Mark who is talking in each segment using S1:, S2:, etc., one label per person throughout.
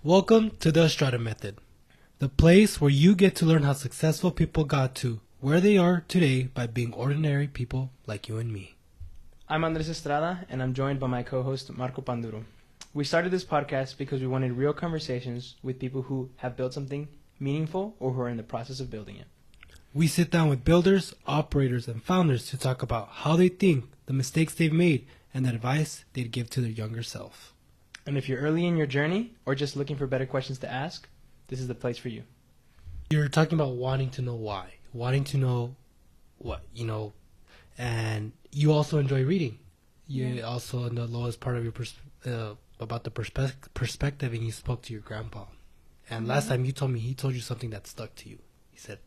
S1: Welcome to the Strata Method, the place where you get to learn how successful people got to where they are today by being ordinary people like you and me.
S2: I'm Andres Estrada, and I'm joined by my co-host Marco Panduro. We started this podcast because we wanted real conversations with people who have built something meaningful or who are in the process of building it.
S1: We sit down with builders, operators, and founders to talk about how they think, the mistakes they've made, and the advice they'd give to their younger self.
S2: And if you're early in your journey or just looking for better questions to ask, this is the place for you.
S1: You're talking about wanting to know why, wanting to know what, and you also enjoy reading. You also know the lowest part of your about the perspective, and you spoke to your grandpa. And last time you told me, he told you something that stuck to you. He said,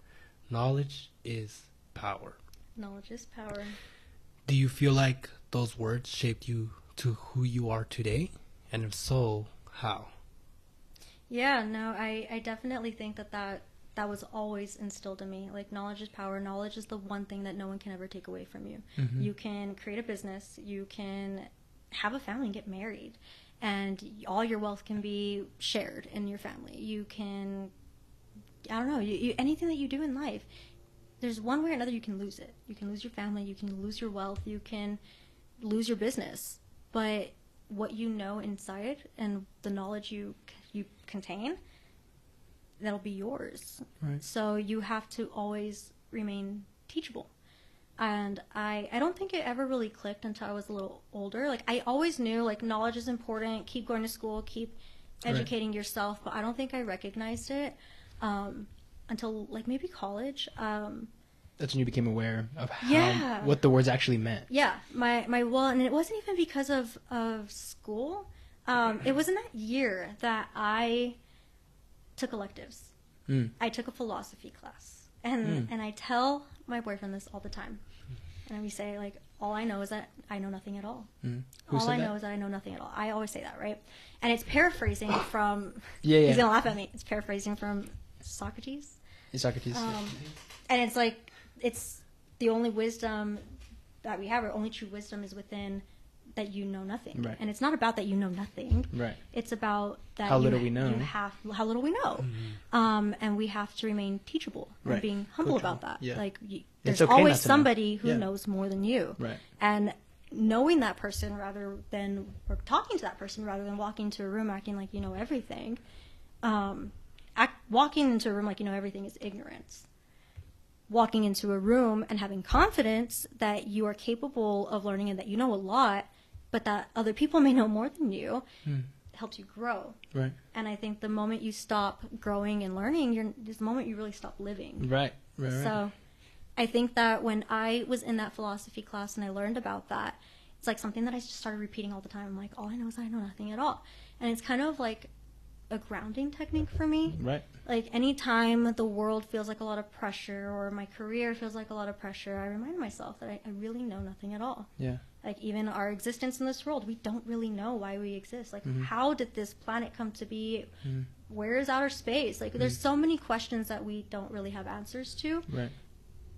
S1: knowledge is power.
S3: Knowledge is power.
S1: Do you feel like those words shaped you to who you are today? And if so, how?
S3: Yeah, no, I definitely think that was always instilled in me. Like, knowledge is power. Knowledge is the one thing that no one can ever take away from you. Mm-hmm. You can create a business. You can have a family and get married. And all your wealth can be shared in your family. You can, I don't know, anything that you do in life, there's one way or another you can lose it. You can lose your family. You can lose your wealth. You can lose your business. But what you know inside and the knowledge you contain, that'll be yours.
S2: Right.
S3: So you have to always remain teachable. And I don't think it ever really clicked until I was a little older. Like, I always knew, like, knowledge is important, keep going to school, keep educating yourself, but I don't think I recognized it until, like, maybe college.
S2: That's when you became aware of what the words actually meant.
S3: Yeah, and it wasn't even because of school. It was in that year that I took electives. I took a philosophy class, and I tell my boyfriend this all the time, and we say, like, all I know is that I know nothing at all. All I know is that I know nothing at all. I always say that, right? And it's paraphrasing from. He's gonna laugh at me. It's paraphrasing from Socrates.
S2: Socrates.
S3: And it's like, it's the only wisdom that we have, or only true wisdom is within that you know nothing.
S2: Right.
S3: And it's not about that you know nothing.
S2: Right.
S3: It's about that
S2: how little we know.
S3: How little we know.
S1: Mm-hmm.
S3: And we have to remain teachable and being humble about that.
S2: Yeah.
S3: Like,
S2: it's
S3: there's
S2: okay
S3: always somebody who
S2: Yeah.
S3: knows more than you.
S2: Right.
S3: And knowing that person or talking to that person rather than walking into a room acting like you know everything. Walking into a room like you know everything is ignorance. Walking into a room and having confidence that you are capable of learning and that you know a lot, but that other people may know more than you, helps you grow.
S2: Right.
S3: And I think the moment you stop growing and learning, is the moment you really stop living.
S2: Right.
S3: So I think that when I was in that philosophy class and I learned about that, it's like something that I just started repeating all the time. I'm like, all I know is I know nothing at all. And it's kind of like a grounding technique for me.
S2: Right.
S3: Like, anytime the world feels like a lot of pressure or my career feels like a lot of pressure, I remind myself that I really know nothing at all.
S2: Yeah.
S3: Like, even our existence in this world, we don't really know why we exist. Like, how did this planet come to be? Where is outer space? Like, there's so many questions that we don't really have answers to.
S2: Right.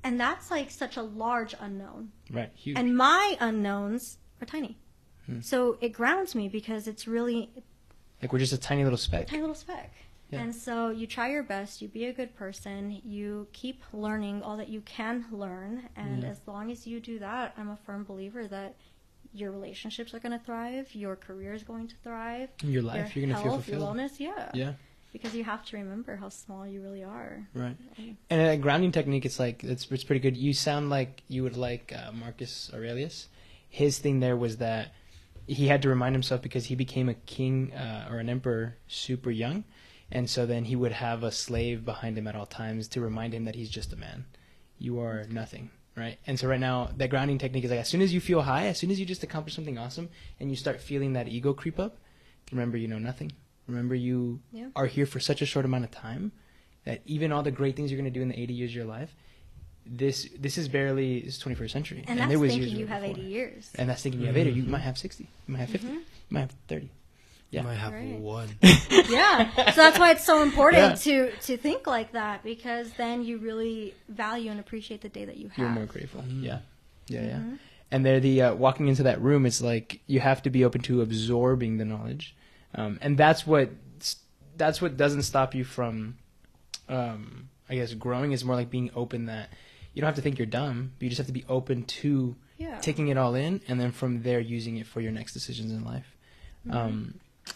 S3: And that's, like, such a large unknown.
S2: Right. Huge.
S3: And my unknowns are tiny. So it grounds me because it's really
S2: like, we're just a tiny little speck.
S3: Yeah. And so you try your best, you be a good person, you keep learning all that you can learn, and as long as you do that, I'm a firm believer that your relationships are going to thrive, your career is going to thrive.
S2: Your life, you're going to feel fulfilled.
S3: Your wellness,
S2: Yeah.
S3: Because you have to remember how small you really are.
S2: Right. And a grounding technique, it's like, it's pretty good. You sound like you would like Marcus Aurelius. His thing there was that he had to remind himself because he became a king or an emperor super young. And so then he would have a slave behind him at all times to remind him that he's just a man. You are nothing, right? And so right now, that grounding technique is like, as soon as you feel high, as soon as you just accomplish something awesome, and you start feeling that ego creep up, remember you know nothing. Remember you are here for such a short amount of time that even all the great things you're going to do in the 80 years of your life, this is barely, it's 21st century.
S3: And that's thinking you have 80 years.
S2: And that's thinking you have 80. You might have 60. You might have 50. You might have 30.
S1: Yeah. You might have one.
S3: Yeah. So that's why it's so important to think like that, because then you really value and appreciate the day that you have.
S2: You're more grateful. Yeah. And they're the walking into that room, it's like you have to be open to absorbing the knowledge. And that's what that's what doesn't stop you from, I guess, growing. Is more like being open, that you don't have to think you're dumb, but you just have to be open to taking it all in, and then from there using it for your next decisions in life.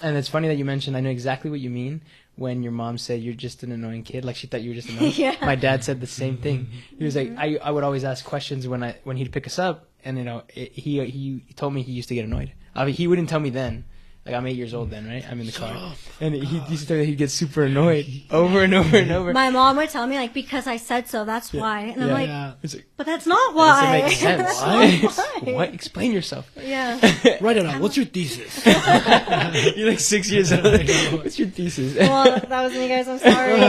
S2: And it's funny that you mentioned, I know exactly what you mean when your mom said you're just an annoying kid, like she thought you were just annoying.
S3: Yeah.
S2: My dad said the same thing. He was like, I would always ask questions when he'd pick us up, and he told me he used to get annoyed. I mean, he wouldn't tell me then. Like, I'm 8 years old then, right? I'm in the car. And he used to tell me he'd get super annoyed over and over and over.
S3: My mom would tell me, like, because I said so, that's why. And I'm like,
S2: It's like,
S3: but that's not
S2: that
S3: why.
S2: doesn't make sense.
S3: Why?
S2: What? Explain yourself.
S3: Yeah.
S1: Write it out. What's your thesis?
S2: You're like 6 years old. What's your thesis?
S3: Well, that was me, guys. I'm sorry.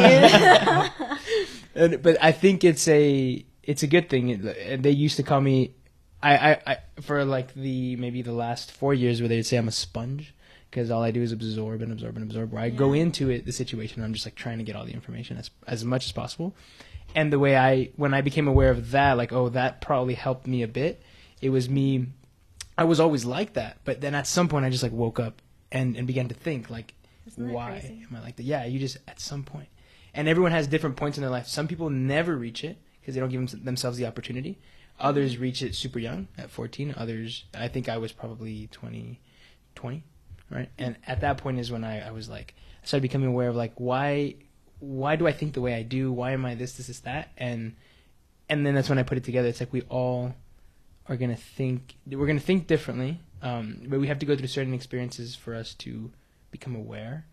S2: But I think it's a good thing. They used to call me, I for like maybe the last 4 years, where they'd say I'm a sponge, because all I do is absorb and absorb and absorb. Where I go into the situation, I'm just like trying to get all the information as much as possible. And the way when I became aware of that, like, oh, that probably helped me a bit. It was me. I was always like that, but then at some point I just like woke up and began to think, like, why
S3: crazy?
S2: am I like that? Yeah, you just at some point. And everyone has different points in their life. Some people never reach it because they don't give themselves the opportunity. Others reach it super young, at 14. Others, I think I was probably 20, right? And at that point is when I was like, I started becoming aware of like, why do I think the way I do? Why am I this, that? And then that's when I put it together. It's like we all are going to think, we're going to think differently, but we have to go through certain experiences for us to become aware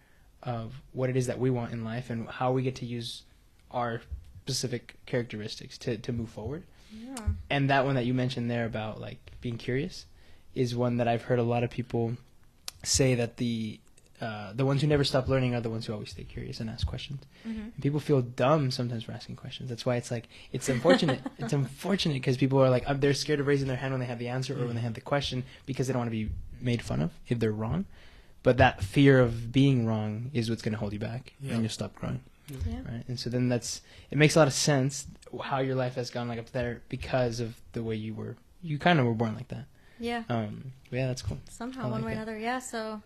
S2: of what it is that we want in life and how we get to use our specific characteristics to move forward.
S3: Yeah.
S2: And that one that you mentioned there about like being curious is one that I've heard a lot of people say, that the ones who never stop learning are the ones who always stay curious and ask questions. And people feel dumb sometimes for asking questions. That's why it's like, it's unfortunate. It's unfortunate because people are like, they're scared of raising their hand when they have the answer or when they have the question, because they don't want to be made fun of if they're wrong. But that fear of being wrong is what's going to hold you back, and you'll stop growing.
S3: Yeah.
S2: Right? And so then it makes a lot of sense how your life has gone like up there because of the way you kind of were born like that.
S3: Yeah.
S2: Yeah, that's cool.
S3: Somehow,
S2: I
S3: one
S2: like
S3: way or
S2: that.
S3: another. Yeah. So,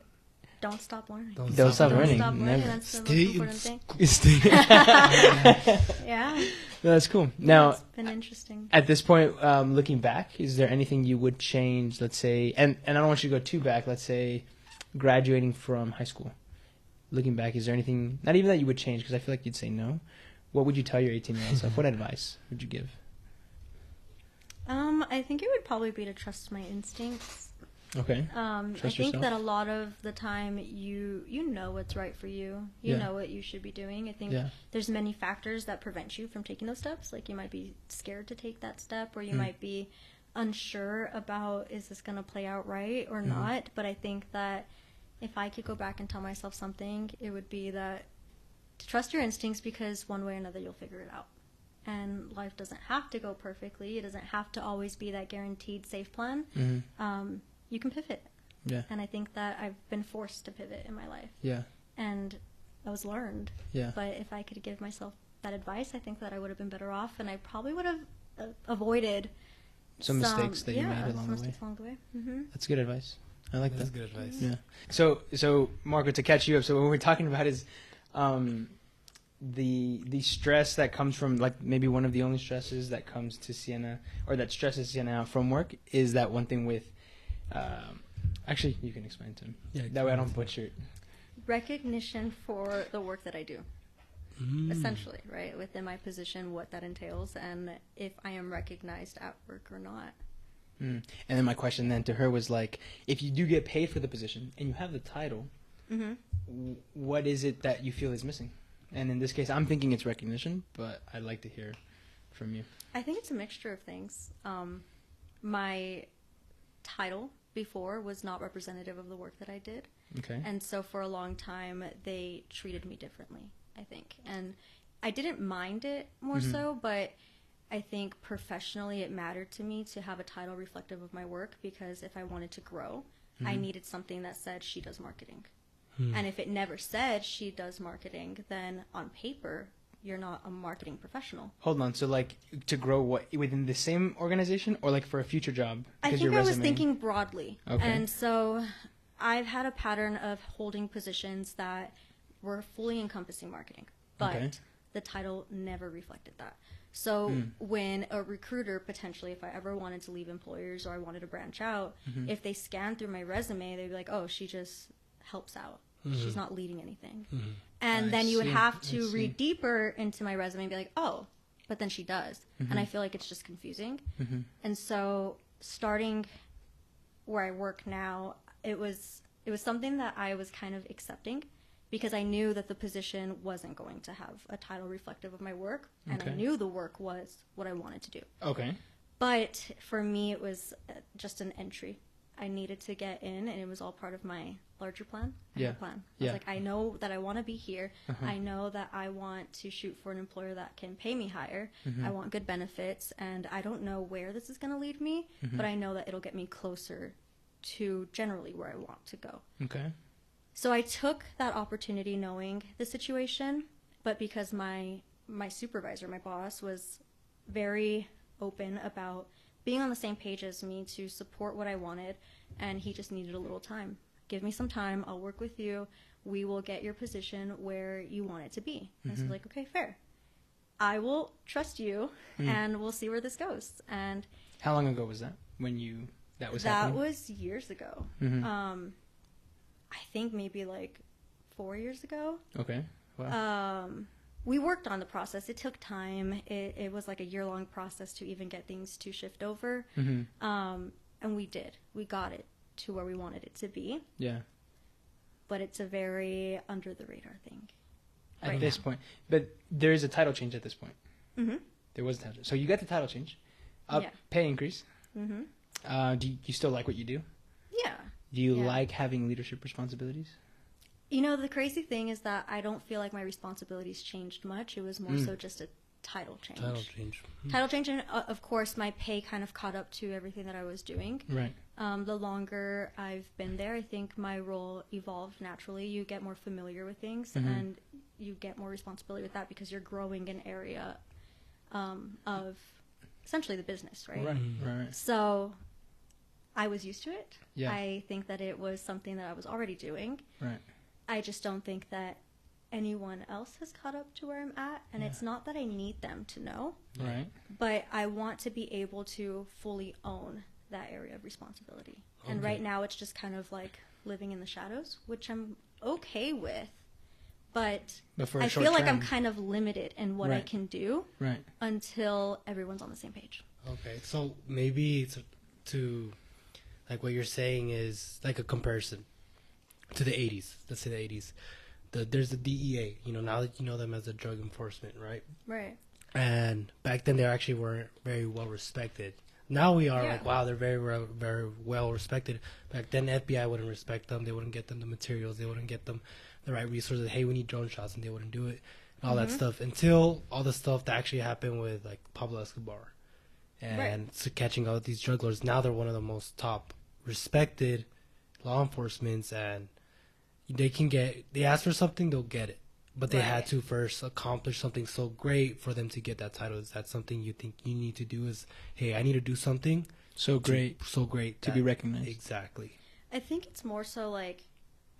S3: don't stop learning.
S2: Don't stop learning.
S3: Stop learning.
S2: Never.
S3: That's the most
S1: Stay
S3: important thing. Yeah.
S2: No, that's cool. Now,
S3: It's been interesting.
S2: at this point, looking back, is there anything you would change? Let's say, and I don't want you to go too back. Let's say, graduating from high school. Looking back, is there anything, not even that you would change, because I feel like you'd say no. What would you tell your 18-year-old self? What advice would you give?
S3: I think it would probably be to trust my instincts.
S2: Okay.
S3: I
S2: Trust
S3: think
S2: yourself?
S3: that a lot of the time you know what's right for you. You know what you should be doing. I think there's many factors that prevent you from taking those steps. Like, you might be scared to take that step, or you might be unsure about, is this going to play out right or not? But I think that if I could go back and tell myself something, it would be that to trust your instincts, because one way or another you'll figure it out. And life doesn't have to go perfectly. It doesn't have to always be that guaranteed safe plan. You can pivot.
S2: Yeah.
S3: And I think that I've been forced to pivot in my life.
S2: Yeah.
S3: And that was learned.
S2: Yeah.
S3: But if I could give myself that advice, I think that I would have been better off, and I probably would have avoided
S2: Some mistakes that you made along
S3: some
S2: the way.
S3: mistakes along the way.
S2: That's good advice. I like
S1: That's
S2: that.
S1: good advice.
S2: Yeah. So Marco, to catch you up, so what we're talking about is the stress that comes from, like, maybe one of the only stresses that comes to Sienna, or that stresses Sienna out from work, is that one thing with actually, you can explain to him.
S1: Yeah,
S2: that way I don't butcher it.
S3: Recognition for the work that I do. Essentially, right? Within my position, what that entails, and if I am recognized at work or not.
S2: And then my question then to her was like, if you do get paid for the position and you have the title, what is it that you feel is missing? And in this case, I'm thinking it's recognition, but I'd like to hear from you.
S3: I think it's a mixture of things. My title before was not representative of the work that I did.
S2: Okay.
S3: And so for a long time, they treated me differently, I think. And I didn't mind it more so, but I think professionally it mattered to me to have a title reflective of my work, because if I wanted to grow, I needed something that said she does marketing. And if it never said she does marketing, then on paper, you're not a marketing professional.
S2: Hold on. So, like, to grow what, within the same organization, or like for a future job?
S3: I
S2: Because
S3: think
S2: your
S3: I was
S2: resume-
S3: thinking broadly.
S2: Okay.
S3: And so I've had a pattern of holding positions that were fully encompassing marketing, but
S2: Okay.
S3: the title never reflected that. So when a recruiter, potentially, if I ever wanted to leave employers or I wanted to branch out, if they scanned through my resume, they'd be like, oh, she just helps out. She's not leading anything. And then you would have to read deeper into my resume and be like, oh, but then she does. And I feel like it's just confusing. And so starting where I work now, it was something that I was kind of accepting, because I knew that the position wasn't going to have a title reflective of my work, and I knew the work was what I wanted to do.
S2: Okay.
S3: But for me, it was just an entry. I needed to get in, and it was all part of my larger plan. I had a plan. I was like, I know that I want to be here. I know that I want to shoot for an employer that can pay me higher. I want good benefits, and I don't know where this is going to lead me, but I know that it'll get me closer to generally where I want to go.
S2: Okay.
S3: So I took that opportunity knowing the situation, but because my supervisor, my boss, was very open about being on the same page as me to support what I wanted, and he just needed a little time. Give me some time, I'll work with you, we will get your position where you want it to be. And I was like, okay, fair. I will trust you, and we'll see where this goes. And
S2: how long ago was that when that was happening?
S3: That was years ago. I think maybe like 4 years ago.
S2: Okay. Wow.
S3: We worked on the process. It took time. It was like a year-long process to even get things to shift over. And we did. We got it to where we wanted it to be.
S2: Yeah.
S3: But it's a very under-the-radar thing.
S2: At this point. But there is a title change at this point. There was a title. So you got the title change. Pay increase. Do you still like what you do?
S3: Yeah.
S2: Do you like having leadership responsibilities?
S3: You know, the crazy thing is that I don't feel like my responsibilities changed much. It was more so just a title change. Title change, and of course, my pay kind of caught up to everything that I was doing.
S2: Right.
S3: The longer I've been there, I think my role evolved naturally. You get more familiar with things, and you get more responsibility with that because you're growing an area of essentially the business, right?
S2: Right.
S3: So I was used to it.
S2: Yeah.
S3: I think that it was something that I was already doing.
S2: Right.
S3: I just don't think that anyone else has caught up to where I'm at, and it's not that I need them to know.
S2: Right.
S3: But I want to be able to fully own that area of responsibility. And right now it's just kind of like living in the shadows, which I'm okay with. But
S2: for a
S3: I
S2: short
S3: feel like I'm
S2: term.
S3: kind of limited in what I can do
S2: Right.
S3: until everyone's on the same page.
S1: Okay, so maybe to like what you're saying is like a comparison to the 80s. Let's say the 80s. There's the DEA, now that you know them as a drug enforcement, right?
S3: Right.
S1: And back then they actually weren't very well respected. Now we are like, wow, they're very, very well respected. Back then FBI wouldn't respect them. They wouldn't get them the materials. They wouldn't get them the right resources. Hey, we need drone shots, and they wouldn't do it. And all that stuff until all the stuff that actually happened with like Pablo Escobar and so catching all these drug lords. Now they're one of the most top respected law enforcements, and they ask for something, they'll get it. But they had to first accomplish something so great for them to get that title. Is that something you think you need to do? Is, hey, I need to do something
S2: so great
S1: to
S2: be recognized.
S1: Exactly.
S3: I think it's more so like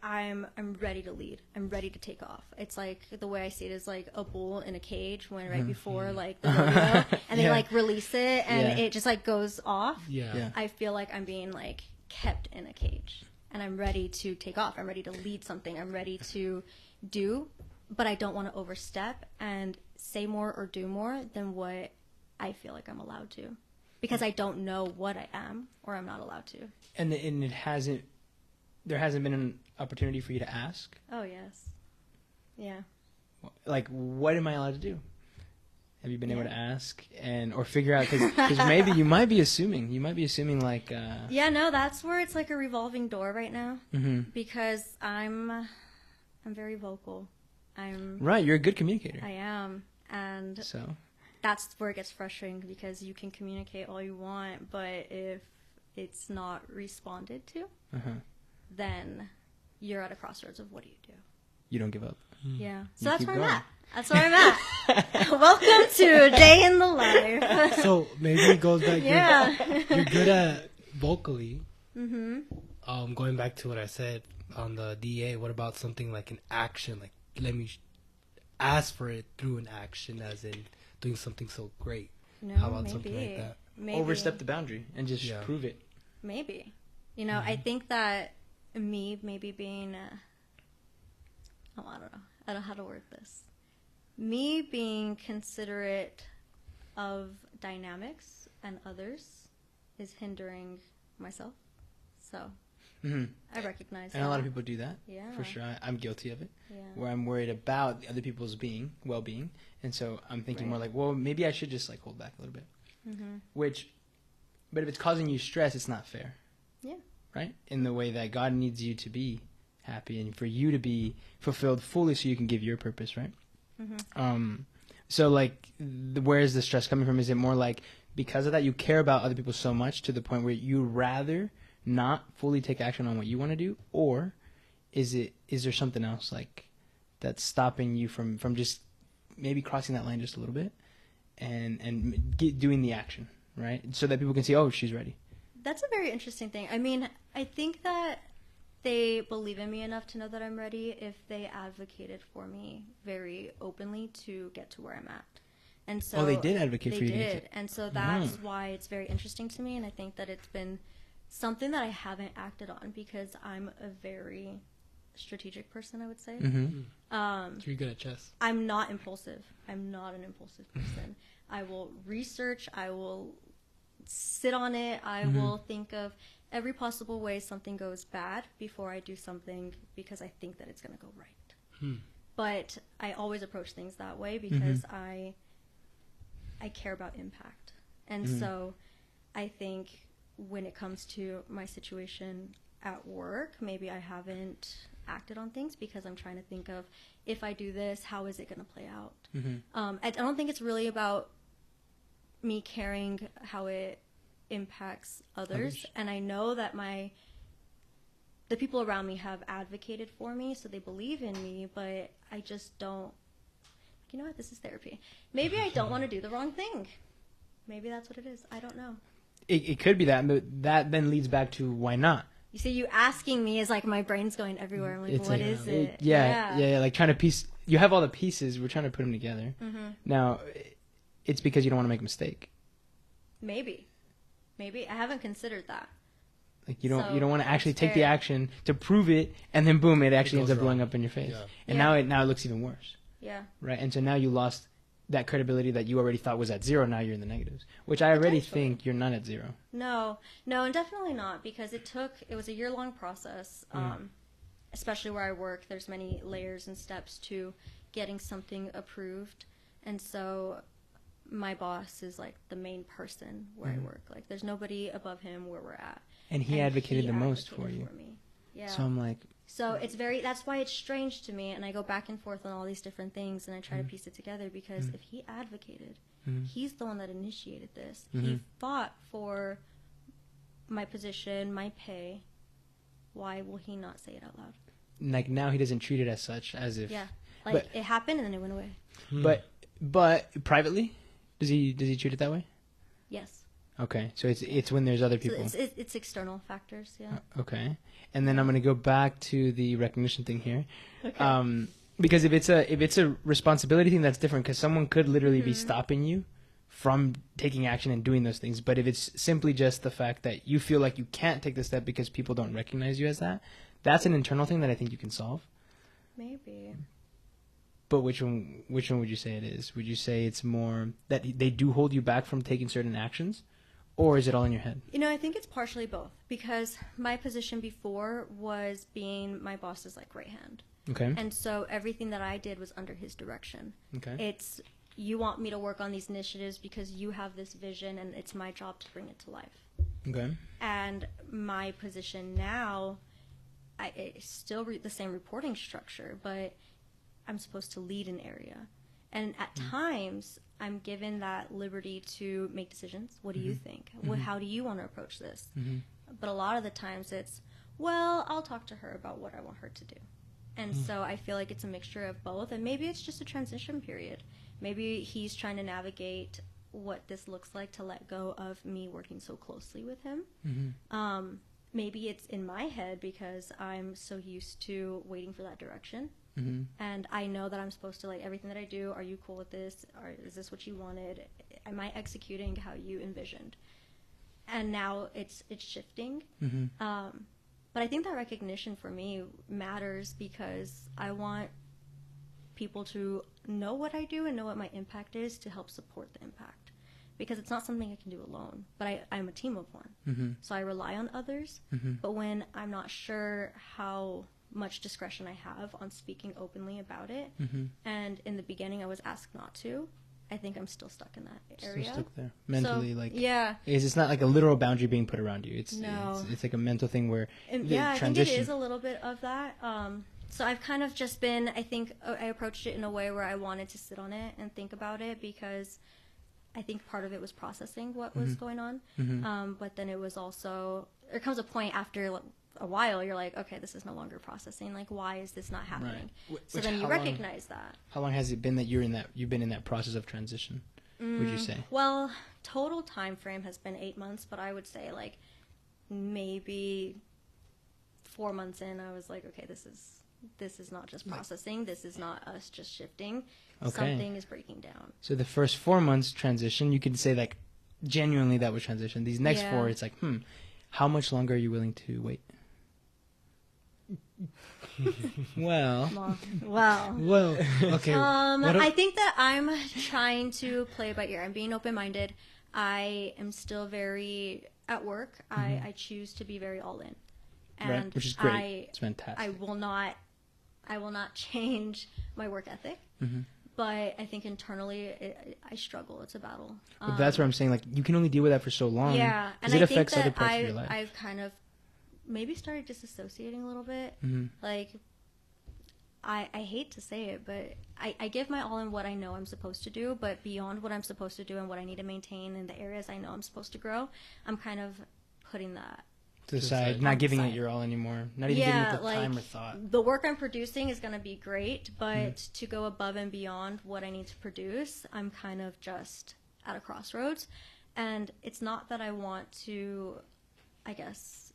S3: I'm ready to lead. I'm ready to take off. It's like the way I see it is like a bull in a cage when right before like the rodeo, and they like release it and it just like goes off.
S1: Yeah.
S3: I feel like I'm being like kept in a cage, and I'm ready to take off. I'm ready to lead something. I'm ready to do, but I don't want to overstep and say more or do more than what I feel like I'm allowed to, because I don't know what I am or I'm not allowed to.
S2: And there hasn't been an opportunity for you to ask?
S3: Oh, yes. Yeah.
S2: Like, what am I allowed to do? Have you been able to ask or figure out? Because maybe you might be assuming. You might be assuming like...
S3: Yeah, no, that's where it's like a revolving door right now. Because I'm very vocal.
S2: Right, you're a good communicator.
S3: I am. And
S2: so
S3: that's where it gets frustrating, because you can communicate all you want, but if it's not responded to, then you're at a crossroads of what do you do?
S2: You don't give up.
S3: Yeah. So
S2: You
S3: that's
S2: keep
S3: where I'm
S2: going.
S3: at. That's where I'm at. Welcome to a day in the life.
S1: So maybe it goes back.
S3: Yeah.
S1: You're good at vocally. Going back to what I said on the DA, what about something like an action, like let me ask for it through an action, as in doing something so great.
S3: No,
S1: How about
S3: maybe.
S1: something like that?
S3: Maybe.
S2: Overstep the boundary and just
S1: Yeah.
S2: prove it.
S3: Maybe. You know, I think that me maybe being, I don't know. I don't know how to word this. Me being considerate of dynamics and others is hindering myself. So
S2: Mm-hmm.
S3: I recognize
S2: And
S3: that.
S2: a lot of people do that.
S3: Yeah.
S2: For sure. I'm guilty of it.
S3: Yeah.
S2: Where I'm worried about the other people's well-being. And so I'm thinking
S3: Right.
S2: more like, well, maybe I should just like hold back a little bit.
S3: Mm-hmm.
S2: But if it's causing you stress, it's not fair.
S3: Yeah.
S2: Right? In the way that God needs you to be happy and for you to be fulfilled fully so you can give your purpose, right?
S3: Mm-hmm.
S2: So like, where is the stress coming from? Is it more like because of that you care about other people so much to the point where you rather not fully take action on what you want to do? Or is there something else like that's stopping you from just maybe crossing that line just a little bit and doing the action, right? So that people can see, oh, she's ready.
S3: That's a very interesting thing. I mean, I think that they believe in me enough to know that I'm ready if they advocated for me very openly to get to where I'm at. And so
S2: They did advocate
S3: they
S2: for you to
S3: did.
S2: get
S3: And so that's why it's very interesting to me, and I think that it's been something that I haven't acted on because I'm a very strategic person, I would say.
S2: Mm-hmm.
S1: So you're good at chess.
S3: I'm not impulsive. I'm not an impulsive person. I will research. I will sit on it. I will think of every possible way something goes bad before I do something because I think that it's going to go right. But I always approach things that way because I care about impact. And so I think when it comes to my situation at work, maybe I haven't acted on things because I'm trying to think of, if I do this, how is it going to play out? I don't think it's really about me caring how it impacts others. And I know that the people around me have advocated for me, so they believe in me, but I just don't, you know what, this is therapy. Maybe I don't want to do the wrong thing. Maybe that's what it is. I don't know.
S2: It could be that, but that then leads back to why not?
S3: You see, you asking me is like my brain's going everywhere. I'm like, what is it?
S2: Yeah, like trying to piece. You have all the pieces. We're trying to put them together. Now, it's because you don't want to make a mistake.
S3: Maybe. I haven't considered that.
S2: Like you don't
S3: So,
S2: want to actually
S3: that's
S2: take the
S3: fair.
S2: action to prove it, and then boom, it actually
S1: goes
S2: ends up blowing
S1: wrong.
S2: up in your face.
S1: Yeah.
S2: And
S3: Yeah.
S2: now it looks even worse,
S3: Yeah.
S2: right? And so now you lost that credibility that you already thought was at zero. Now you're in the negatives, which I already
S3: Potentially.
S2: think you're not at zero.
S3: No, and definitely not, because it was a year-long process, especially where I work. There's many layers and steps to getting something approved. And so my boss is like the main person where I work. Like there's nobody above him where we're at.
S2: And he advocated the most for
S3: advocated
S2: you.
S3: for me. Yeah.
S2: So I'm like,
S3: So that's why it's strange to me, and I go back and forth on all these different things, and I try to piece it together, because if he advocated, he's the one that initiated this. He fought for my position, my pay. Why will he not say it out loud?
S2: like now he doesn't treat it as such, as if.
S3: Yeah, like
S2: But-
S3: it happened and then it went away.
S2: But privately, does he treat it that way?
S3: Yes.
S2: Okay, so it's when there's other
S3: So
S2: people.
S3: it's external factors. Yeah.
S2: Okay, and then I'm going to go back to the recognition thing here,
S3: Okay.
S2: because if it's a responsibility thing, that's different. Because someone could literally be stopping you from taking action and doing those things. But if it's simply just the fact that you feel like you can't take the step because people don't recognize you as that, that's an internal thing that I think you can solve.
S3: Maybe.
S2: But which one would you say it is? Would you say it's more that they do hold you back from taking certain actions, or is it all in your head?
S3: You know, I think it's partially both, because my position before was being my boss's like right hand.
S2: Okay.
S3: And so everything that I did was under his direction.
S2: Okay.
S3: It's, you want me to work on these initiatives because you have this vision and it's my job to bring it to life.
S2: Okay.
S3: And my position now, it's still the same reporting structure, but I'm supposed to lead an area. And at times, I'm given that liberty to make decisions. What do you think? How do you want to approach this? But a lot of the times it's, well, I'll talk to her about what I want her to do. And so I feel like it's a mixture of both. And maybe it's just a transition period. Maybe he's trying to navigate what this looks like to let go of me working so closely with him. Maybe it's in my head because I'm so used to waiting for that direction. And I know that I'm supposed to, like, everything that I do, are you cool with this? Or is this what you wanted? Am I executing how you envisioned? And now it's shifting. But I think that recognition for me matters because I want people to know what I do and know what my impact is to help support the impact. Because it's not something I can do alone, but I'm a team of one. So I rely on others. But when I'm not sure how much discretion I have on speaking openly about it, and in the beginning I was asked not to, I think I'm still stuck in that area.
S2: Still stuck there mentally,
S3: So,
S2: like
S3: yeah,
S2: it's not like a literal boundary being put around you. It's
S3: No.
S2: it's like a mental thing where
S3: yeah, I think it is a little bit of that. So I've kind of just been, I think I approached it in a way where I wanted to sit on it and think about it because I think part of it was processing what was going on. But then it was also, there comes a point after a while, you're like, okay, this is no longer processing. Like, why is this not happening? So then you recognize that.
S2: How long has it been that you've been in that process of transition, would you say?
S3: Well, total time frame has been 8 months, but I would say like maybe 4 months in, I was like, okay, this is not just processing. This is not us just shifting.
S2: Okay.
S3: Something is breaking down.
S2: So the first 4 months transition, you could say like genuinely that was transition. These next 4, it's like, how much longer are you willing to wait? Well,
S1: okay.
S3: I think that I'm trying to play by ear. I'm being open-minded. I am still very at work. I choose to be very all in, and
S2: which is great. It's fantastic.
S3: I will not change my work ethic. But I think internally, I struggle. It's a battle.
S2: But that's where I'm saying, like, you can only deal with that for so long.
S3: Yeah, and
S2: it
S3: I
S2: affects
S3: think
S2: other
S3: that
S2: parts of your life.
S3: I've kind of maybe started disassociating a little bit. Like, I hate to say it, but I give my all in what I know I'm supposed to do, but beyond what I'm supposed to do and what I need to maintain in the areas I know I'm supposed to grow, I'm kind of putting that
S2: to the side, not giving it your all anymore, not even giving it the time or thought.
S3: The work I'm producing is going to be great, but to go above and beyond what I need to produce, I'm kind of just at a crossroads. And it's not that I want to, I guess,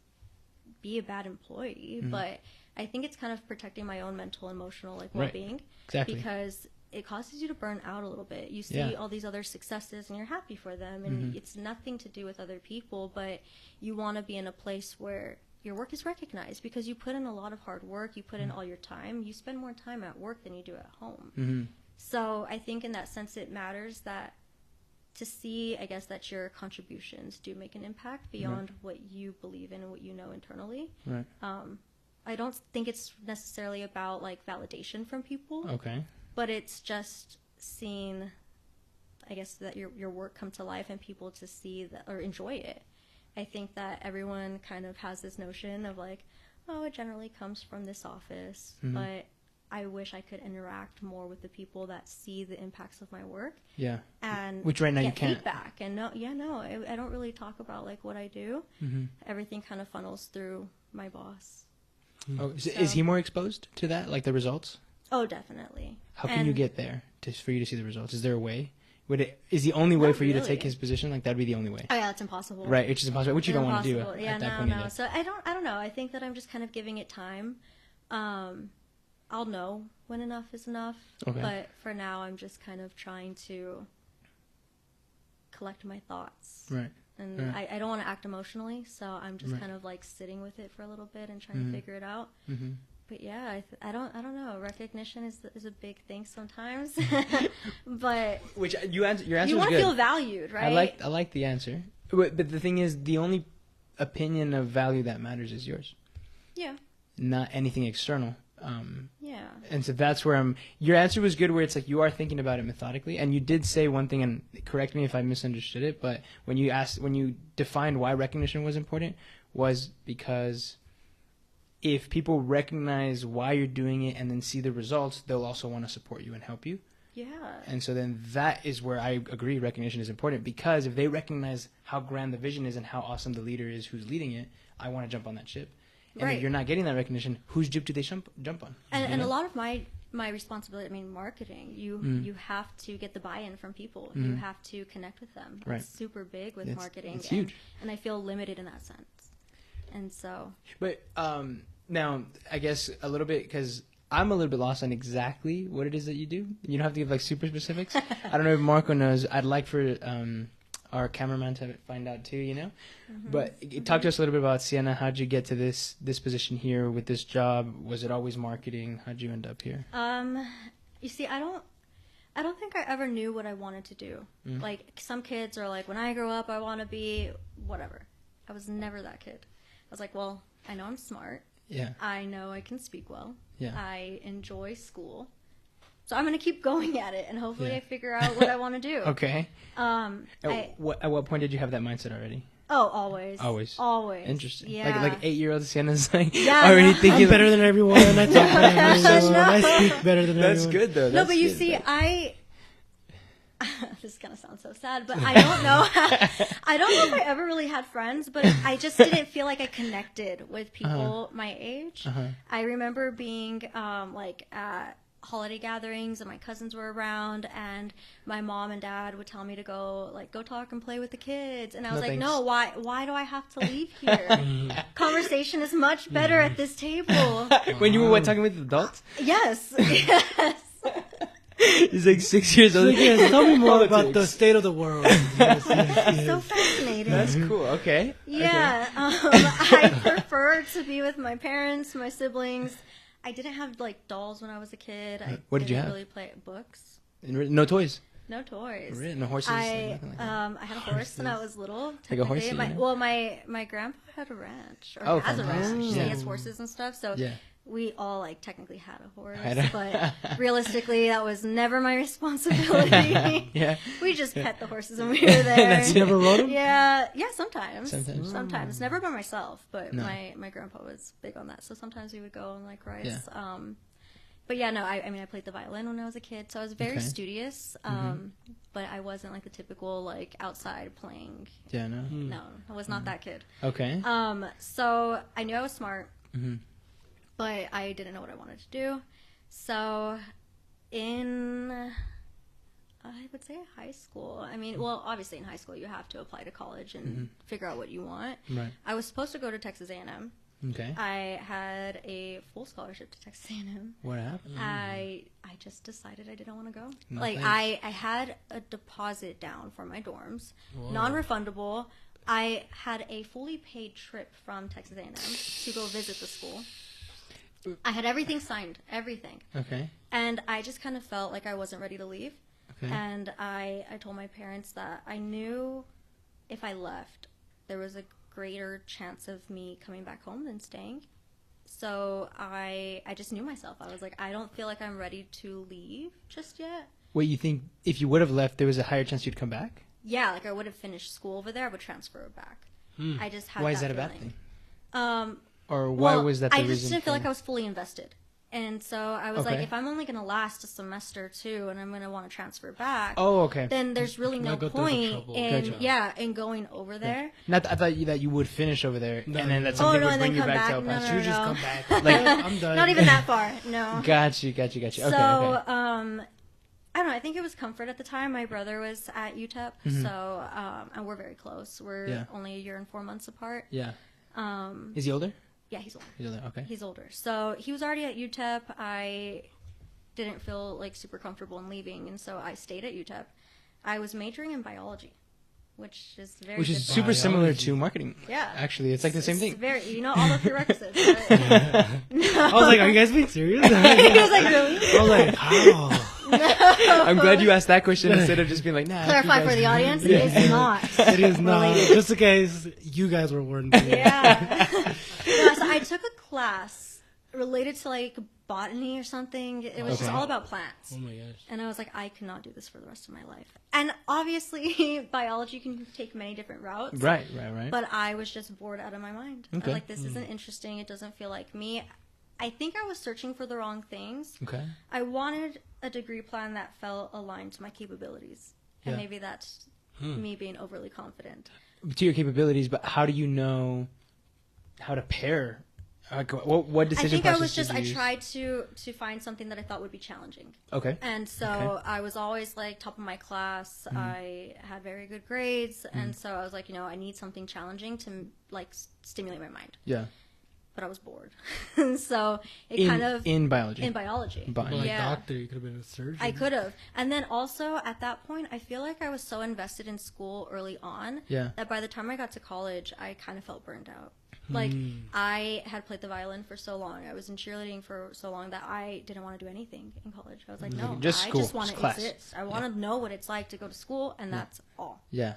S3: be a bad employee, but I think it's kind of protecting my own mental, emotional, like, well-being.
S2: Right. Exactly.
S3: Because it causes you to burn out a little bit. You see all these other successes and you're happy for them, and it's nothing to do with other people, but you want to be in a place where your work is recognized because you put in a lot of hard work, you put in all your time, you spend more time at work than you do at home. So I think in that sense it matters that to see, I guess, that your contributions do make an impact beyond what you believe in and what you know internally.
S2: Right.
S3: I don't think it's necessarily about like validation from people.
S2: Okay.
S3: But it's just seeing, I guess, that your work come to life and people to see that or enjoy it. I think that everyone kind of has this notion of like, oh, it generally comes from this office. But I wish I could interact more with the people that see the impacts of my work. Yeah. And
S2: which right now you
S3: get
S2: can't.
S3: Feedback. And I don't really talk about like what I do. Everything kind of funnels through my boss.
S2: Oh, so is he more exposed to that, like the results?
S3: Oh, definitely.
S2: How can you get there for you to see the results? Is there a way? Is the only way for you to take his position? Like, that'd be the only way.
S3: Oh, yeah, that's impossible.
S2: Right, which is impossible, which you don't want to do
S3: Yeah,
S2: at that point either.
S3: So I don't know. I think that I'm just kind of giving it time. I'll know when enough is enough. Okay. But for now, I'm just kind of trying to collect my thoughts.
S2: Right.
S3: And I don't want to act emotionally, so I'm just kind of like sitting with it for a little bit and trying to figure it out. But yeah, I don't know. Recognition is a big thing sometimes, but
S2: which your answer is good.
S3: You want to feel valued, right?
S2: I like the answer, but the thing is, the only opinion of value that matters is yours.
S3: Yeah.
S2: Not anything external.
S3: Yeah.
S2: And so that's where your answer was good, where it's like you are thinking about it methodically, and you did say one thing, and correct me if I misunderstood it, but when you defined why recognition was important, was because if people recognize why you're doing it and then see the results, they'll also want to support you and help you.
S3: Yeah.
S2: And so then that is where I agree recognition is important, because if they recognize how grand the vision is and how awesome the leader is who's leading it, I want to jump on that ship. And if you're not getting that recognition, whose ship do they jump on?
S3: And a lot of my responsibility, marketing, you have to get the buy-in from people. You have to connect with them. It's super big with marketing.
S2: It's huge.
S3: And I feel limited in that sense. And so...
S2: But now, I guess a little bit, because I'm a little bit lost on exactly what it is that you do. You don't have to give like super specifics. I don't know if Marco knows. I'd like for our cameraman to find out too, you know. But talk to us a little bit about Sienna. How'd you get to this position here with this job? Was it always marketing? How'd you end up here?
S3: You see, I don't think I ever knew what I wanted to do. Like some kids are like, when I grow up, I want to be whatever. I was never that kid. I was like, well, I know I'm smart.
S2: Yeah.
S3: I know I can speak well.
S2: Yeah.
S3: I enjoy school. So I'm going to keep going at it, and hopefully I figure out what I want to do.
S2: Okay. At what point did you have that mindset already?
S3: Oh, always. Always.
S2: Interesting.
S3: Yeah.
S2: Like 8-year-old Sienna's like
S3: Yeah,
S2: already
S3: no.
S2: thinking
S1: I'm better than everyone. I talk better than everyone.
S3: No.
S1: I speak better than
S2: That's
S1: everyone.
S2: good though.
S3: No, but you
S2: good.
S3: see, this is going to sound so sad, but I don't know. I don't know if I ever really had friends, but I just didn't feel like I connected with people my age. I remember being like at holiday gatherings and my cousins were around and my mom and dad would tell me to go talk and play with the kids, and I was no, why do I have to leave here? Conversation is much better at this table.
S2: When you were talking with adults?
S3: Yes.
S2: He's like 6 years old.
S1: So, yes, tell me more about the state of the world. Yes.
S3: So fascinating.
S2: That's cool. Okay.
S3: Yeah, I prefer to be with my parents, my siblings. I didn't have like dolls when I was a kid.
S2: What did you have?
S3: Really play books.
S2: No toys.
S3: No toys.
S2: Really? No horses.
S3: I
S2: nothing like that.
S3: I had a horse when I was little.
S2: Like a horsey,
S3: technically.
S2: yeah.
S3: Well, my grandpa had a ranch, or
S2: Oh,
S3: has a ranch.
S2: fantastic.
S3: So
S2: Yeah.
S3: he has horses and stuff. So
S2: Yeah.
S3: we all like technically had a horse,
S2: Had a-
S3: but realistically, that was never my responsibility.
S2: Yeah.
S3: We just pet the horses when we were there.
S2: That's
S1: You never rode them?
S3: Yeah, sometimes.
S2: Sometimes.
S3: Sometimes. Never by myself, but
S2: No.
S3: my grandpa was big on that. So sometimes we would go on like rides. But yeah, no, I mean, I played the violin when I was a kid, so I was very
S2: Okay.
S3: studious. But I wasn't like the typical like outside playing.
S2: Yeah, no.
S3: No, I was not that kid.
S2: Okay.
S3: So I knew I was smart,
S2: Mm-hmm.
S3: but I didn't know what I wanted to do. So in, I would say high school. I mean, well, obviously in high school you have to apply to college and figure out what you want.
S2: Right.
S3: I was supposed to go to Texas A&M.
S2: Okay.
S3: I had a full scholarship to Texas A&M.
S2: What happened?
S3: I just decided I didn't want to go.
S2: No
S3: like
S2: thanks.
S3: I had a deposit down for my dorms, non-refundable. I had a fully paid trip from Texas A&M to go visit the school. I had everything signed, everything.
S2: Okay.
S3: And I just kind of felt like I wasn't ready to leave.
S2: Okay.
S3: And I told my parents that I knew if I left, there was a greater chance of me coming back home than staying. So I just knew myself. I was like, I don't feel like I'm ready to leave just yet.
S2: Wait, you think if you would have left, there was a higher chance you'd come back?
S3: Yeah, like I would have finished school over there. I would transfer back. I just had
S2: Why
S3: that
S2: is that a bad
S3: feeling.
S2: thing? Or why was that the reason?
S3: I just didn't feel
S2: for-
S3: like I was fully invested. And so I was like,
S2: Okay.
S3: if I'm only going to last a semester or two and I'm going to want to transfer back,
S2: Oh, okay.
S3: then there's really no
S1: Not go through the
S3: point
S1: trouble.
S3: in
S2: Gotcha.
S3: in going over there.
S2: Not I thought that you would finish over there,
S1: No,
S2: and then
S1: no,
S2: that
S1: no.
S2: something
S3: Oh, no,
S2: would
S3: and
S2: bring
S3: then
S2: you
S3: come
S2: back to
S3: back.
S2: El
S3: No,
S2: Paso.
S3: no,
S1: You just
S3: no.
S1: come back.
S2: Like-
S1: I'm done.
S3: Not even that far. No.
S2: Got you. Okay.
S3: So,
S2: okay.
S3: I don't know. I think it was comfort at the time. My brother was at UTEP, so and we're very close. We're
S2: Yeah.
S3: only a year and 4 months apart.
S2: Yeah. Is he older?
S3: Yeah, he's older.
S2: He's older. Okay.
S3: He's older. So he was already at UTEP. I didn't feel like super comfortable in leaving, and so I stayed at UTEP. I was majoring in biology, which is very
S2: Which is
S3: different.
S2: super similar
S1: Biology.
S2: to marketing.
S3: Yeah.
S2: Actually, it's like the same
S3: It's
S2: thing.
S3: very, you know, all the prerequisites. Right?
S1: I was like, are you guys being serious?
S3: he was like, really?
S1: I was like, how?
S2: I'm glad you asked that question instead of just being like, nah.
S3: Clarify
S2: you
S3: for
S2: guys-
S3: the audience, it is not.
S1: It is not.
S3: related.
S1: Just in case you guys were warned.
S3: Yeah. No, so I took a class related to like botany or something. It was just
S2: Okay.
S3: all about plants.
S1: Oh my gosh.
S3: And I was like, I cannot do this for the rest of my life. And obviously, biology can take many different routes.
S2: Right.
S3: But I was just bored out of my mind. I was
S2: Okay.
S3: like, this isn't interesting. It doesn't feel like me. I think I was searching for the wrong things.
S2: Okay.
S3: I wanted a degree plan that felt aligned to my capabilities. And
S2: Yeah.
S3: maybe that's me being overly confident.
S2: To your capabilities, but how do you know how to pair? Like, what
S3: I
S2: decision
S3: think I
S2: process
S3: was just,
S2: did
S3: I
S2: you use?
S3: tried to find something that I thought would be challenging.
S2: Okay.
S3: And so
S2: Okay.
S3: I was always like top of my class. I had very good grades. And so I was like, I need something challenging to like stimulate my mind.
S2: Yeah.
S3: but I was bored. So it
S2: in biology.
S3: in biology.
S1: But like
S3: Yeah.
S1: doctor, you could have been a surgeon.
S3: I could have. And then also at that point, I feel like I was so invested in school early on
S2: Yeah.
S3: that by the time I got to college, I kind of felt burned out. Like, I had played the violin for so long. I was in cheerleading for so long that I didn't want to do anything in college. I was like, no,
S2: Just
S3: I
S2: school,
S3: just want
S2: just
S3: to
S2: class.
S3: exist. I want to know what it's like to go to school, and that's all.
S2: Yeah.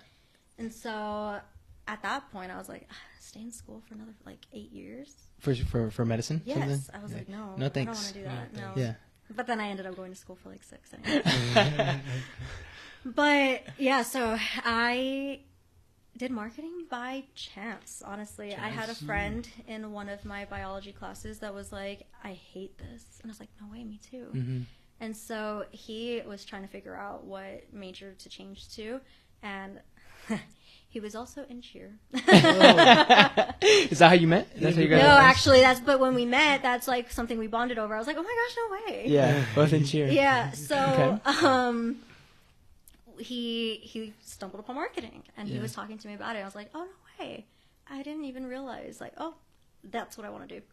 S3: And so at that point, I was like, stay in school for another, like, 8 years?
S2: For medicine?
S3: Yes.
S2: Something?
S3: I was like, no,
S2: No,
S3: I don't
S2: thanks.
S3: want to do that. No.
S2: Yeah.
S3: But then I ended up going to school for like 6 anyway. But yeah, so I did marketing by chance, honestly. I had a friend in one of my biology classes that was like, I hate this. And I was like, no way, me too.
S2: Mm-hmm.
S3: And so he was trying to figure out what major to change to. And he was also in cheer.
S2: Is that how you met? That's how you
S3: No,
S2: guys met?
S3: actually, but when we met, that's like something we bonded over. I was like, oh my gosh, no way.
S2: Yeah, both in cheer.
S3: Yeah, so
S2: Okay.
S3: He stumbled upon marketing, and he
S2: Yeah.
S3: was talking to me about it. I was like, oh, no way. I didn't even realize, like, oh, that's what I want to do.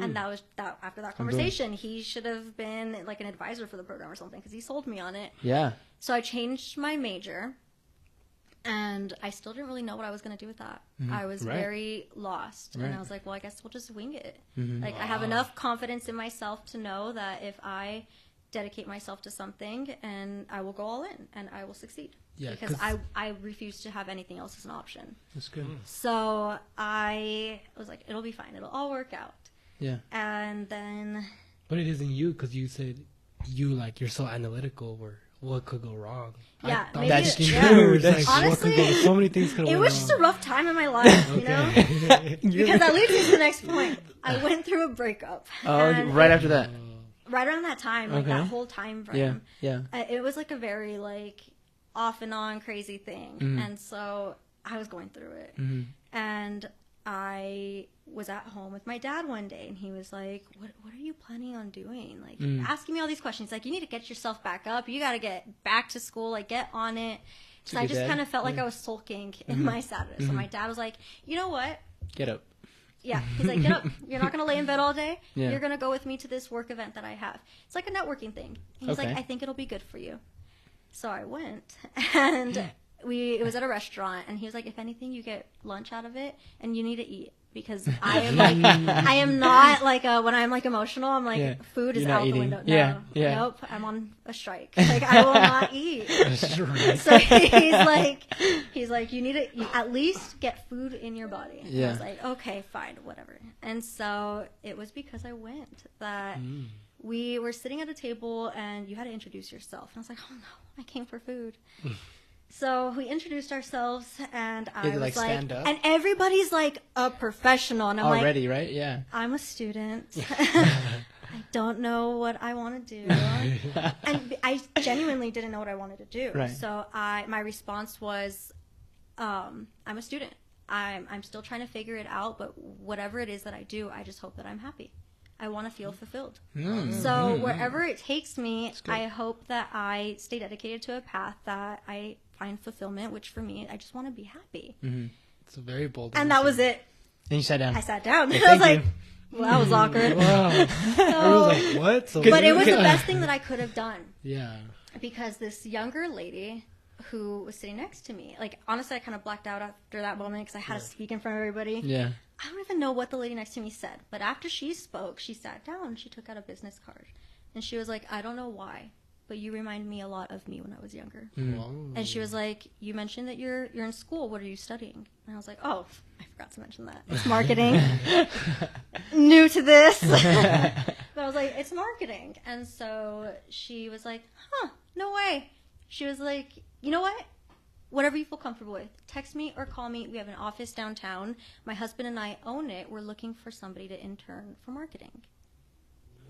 S3: And that was that. After that conversation, he should have been like an advisor for the program or something, because he sold me on it.
S2: Yeah.
S3: So I changed my major, and I still didn't really know what I was going to do with that. I was
S2: Right.
S3: very lost, and
S2: Right.
S3: I was like, well, I guess we'll just wing it.
S2: Mm-hmm.
S3: Like, I have enough confidence in myself to know that if I dedicate myself to something, and I will go all in, and I will succeed.
S1: Yeah,
S3: because
S1: 'cause-
S3: I refuse to have anything else as an option.
S2: That's good.
S3: So I was like, it'll be fine. It'll all work out.
S2: Yeah.
S3: And then
S1: But it isn't you, because you said you're so analytical. Where what could go wrong?
S3: Yeah,
S1: I
S3: maybe
S2: That's
S3: it-
S2: true.
S1: It's
S2: That's
S1: like, what could go,
S3: Honestly,
S1: so many things could.
S3: it
S1: went
S3: was just a
S1: wrong.
S3: rough time in my life, you know?
S1: Okay.
S3: Because that leads me to the next point. I went through a breakup.
S2: Oh,
S3: and
S2: right after that.
S3: right around that time, like
S2: Okay.
S3: that whole time frame.
S2: Yeah.
S3: It was like a very like off and on crazy thing, and so I was going through it, and I was at home with my dad one day, and he was like, "What are you planning on doing?" Like asking me all these questions. Like, you need to get yourself back up. You got to get back to school. Like, get on it. So
S2: a
S3: I
S2: good
S3: just
S2: dad.
S3: kind of felt like I was sulking in my sadness. So my dad was like, "You know what?
S2: Get up.
S3: Yeah." He's like, "Get up. You're not going to lay in bed all day.
S2: Yeah.
S3: You're going to go with me to this work event that I have. It's like a networking thing." And he's
S2: Okay.
S3: like, "I think it'll be good for you." So I went, and it was at a restaurant, and he was like, "If anything, you get lunch out of it, and you need to eat." Because I am like, I am not like when I'm like emotional, I'm like,
S2: Yeah.
S3: food is
S2: You're not
S3: out the
S2: eating.
S3: window. No,
S2: Yeah, yeah.
S3: Nope, I'm on a strike. Like, I will not eat.
S1: That's right.
S3: So he's like, you need to at least get food in your body. And
S2: Yeah.
S3: I was like, okay, fine, whatever. And so it was because I went that we were sitting at a table, and you had to introduce yourself. And I was like, oh no, I came for food. So we introduced ourselves, and I
S2: had to,
S3: was
S2: like,
S3: like,
S2: stand up?
S3: and everybody's like a professional, and I'm like,
S2: Already, right? Yeah.
S3: I'm a student. I don't know what I want to do. And I genuinely didn't know what I wanted to do.
S2: Right.
S3: So my response was, I'm a student. I'm still trying to figure it out, but whatever it is that I do, I just hope that I'm happy. I want to feel fulfilled. So wherever it takes me,
S2: good.
S3: I hope that I stay dedicated to a path that I find fulfillment, which for me, I just want to be happy.
S1: It's a very bold.
S3: And that was it.
S2: And you sat down.
S3: I sat down.
S2: Well,
S3: I was
S2: thank
S3: like, well, that was awkward.
S1: Wow. I was like, what? So
S3: But it was the best thing that I could have done,
S1: Yeah.
S3: because this younger lady who was sitting next to me, like, honestly, I kind of blacked out after that moment because I had to speak in front of everybody.
S2: Yeah.
S3: I don't even know what the lady next to me said, but after she spoke, she sat down, she took out a business card, and she was like, I don't know why, but you remind me a lot of me when I was younger.
S1: Wow.
S3: And she was like, you mentioned that you're in school. What are you studying? And I was like, oh, I forgot to mention that. It's marketing. New to this. But I was like, it's marketing. And so she was like, huh, no way. She was like, you know what? Whatever you feel comfortable with. Text me or call me. We have an office downtown. My husband and I own it. We're looking for somebody to intern for marketing.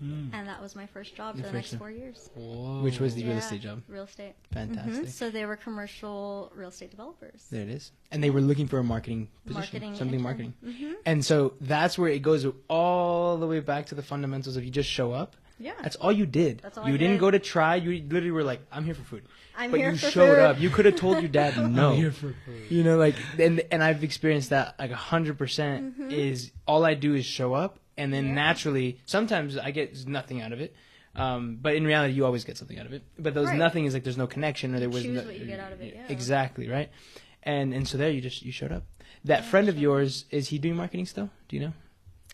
S3: And that was my first job for the next 4 years.
S1: Whoa.
S2: Which was the real
S3: Yeah,
S2: estate job.
S3: Real estate.
S2: Fantastic.
S3: So they were commercial real estate developers.
S2: There it is. And they were looking for a marketing position.
S3: Marketing
S2: Something
S3: intern.
S2: marketing.
S3: Mm-hmm.
S2: And so that's where it goes all the way back to the fundamentals of you just show up.
S3: Yeah.
S2: That's all you did.
S3: That's all
S2: you
S3: I
S2: didn't
S3: did.
S2: go to try. You literally were like, I'm here for food.
S3: I'm
S2: But
S3: here
S2: you
S3: for
S2: showed
S3: food.
S2: up. You could have told your dad no.
S1: I'm here for food.
S2: You know, like, and I've experienced that like 100%
S3: Mm-hmm.
S2: is all I do is show up And then naturally, sometimes I get nothing out of it. But in reality, you always get something out of it. But those nothing is like there's no connection, or there was
S3: choose what you get out of it. Yeah.
S2: Exactly, right? And so there you showed up. That friend of yours, is he doing marketing still? Do you know?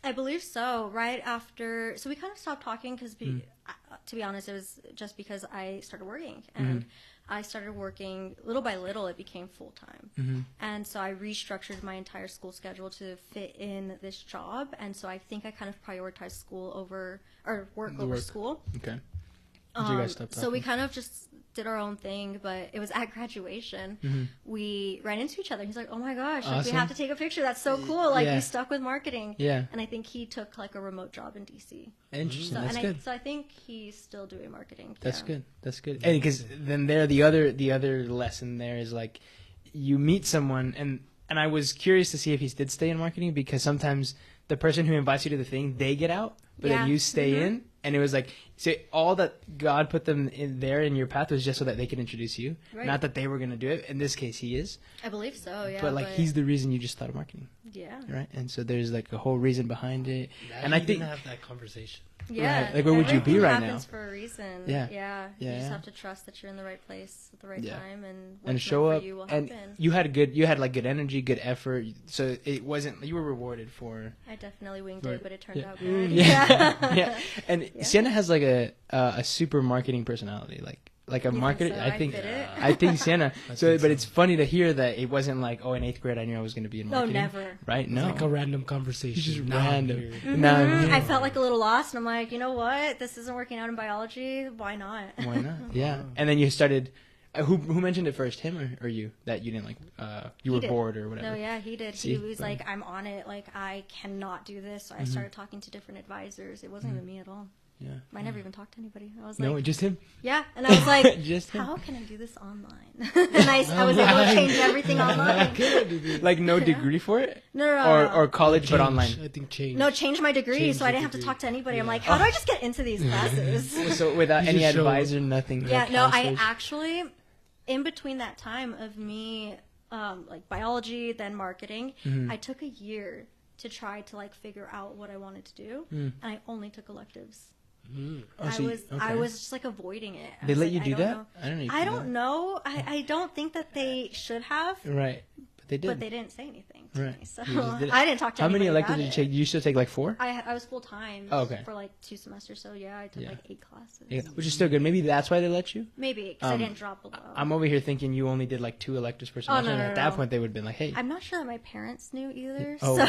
S3: I believe so. Right after, so we kind of stopped talking because, to be honest, it was just because I started working, and I started working little by little. It became full time, and so I restructured my entire school schedule to fit in this job. And so I think I kind of prioritized work over school.
S2: Okay. Did you guys stop talking?
S3: So we kind of just did our own thing, but it was at graduation. We ran into each other. He's like, "Oh my gosh, like, we have to take a picture. That's so cool. Like, you stuck with marketing."
S2: Yeah.
S3: And I think he took like a remote job in DC.
S2: Interesting.
S3: So,
S2: That's good.
S3: So I think he's still doing marketing.
S2: That's good. That's good. And because then the other lesson there is like, you meet someone, and I was curious to see if he did stay in marketing, because sometimes the person who invites you to the thing, they get out, but then you stay in. And it was like, so all that God put them in there in your path was just so that they could introduce you. Right. Not that they were going to do it. In this case, he is.
S3: I believe so, yeah.
S2: But like, he's the reason you just started marketing.
S3: Yeah.
S2: Right? And so there's like a whole reason behind it.
S1: Now
S2: and I think
S1: have that conversation.
S3: Yeah.
S2: Right. Like, where would you be right now?
S3: Everything happens for a reason.
S2: Yeah.
S3: You just have to trust that you're in the right place at the right time, and
S2: and show up.
S3: You will
S2: and
S3: happen.
S2: you had like good energy, good effort. So it wasn't, you were rewarded for.
S3: I definitely winged it, but it turned out
S2: good.
S3: good.
S2: Yeah. And Sienna has like a super marketing personality, like a marketer.
S3: So?
S2: I think Sienna. But it's funny to hear that it wasn't like, oh, in 8th grade I knew I was going to be in marketing.
S3: No, never.
S2: Right? No.
S1: It's like a random conversation.
S2: It's just
S1: now
S2: random.
S1: Now
S3: I felt like a little lost, and I'm like, you know what? This isn't working out in biology. Why not?
S2: Why not? Yeah. And then you started. Who mentioned it first, him or you? That you didn't like, you were bored or whatever.
S3: No, yeah, he did.
S2: See?
S3: He was like, I'm on it. Like, I cannot do this. So I started talking to different advisors. It wasn't even me at all.
S2: Yeah.
S3: I never even talked to anybody. I was
S2: No,
S3: like,
S2: just him.
S3: Yeah, and I was like,
S2: just him.
S3: how can I do this online? And I was able to change everything online.
S2: Like no degree for it?
S3: No.
S2: Or college, but online.
S1: I think change.
S3: No, change my degree,
S1: Change
S3: so I
S1: the
S3: didn't have to
S1: degree.
S3: talk to anybody. I'm like, how do I just get into these classes?
S2: So without
S1: You
S2: any
S1: just show up.
S2: advisor, nothing.
S3: Yeah, no, I
S2: counselors?
S3: actually, in between that time of me, like biology, then marketing, I took a year to try to like figure out what I wanted to do, and I only took electives. I was just like avoiding it.
S2: They let you do that?
S3: I don't know. I don't think that they should have.
S2: Right. But they did.
S3: But they didn't say anything to me, so
S2: You just did it.
S3: I didn't talk to
S2: How many
S3: anybody
S2: electives did you take? Did you still take like 4?
S3: I was full time for like 2 semesters, so yeah, I took like 8 classes.
S2: Yeah, which is still good. Maybe that's why they let you.
S3: Maybe because I didn't drop below.
S2: I'm over here thinking you only did like 2 electives per semester.
S3: no,
S2: and at that point, they would have been like, "Hey."
S3: I'm not sure that my parents knew either.
S2: Oh,
S3: so.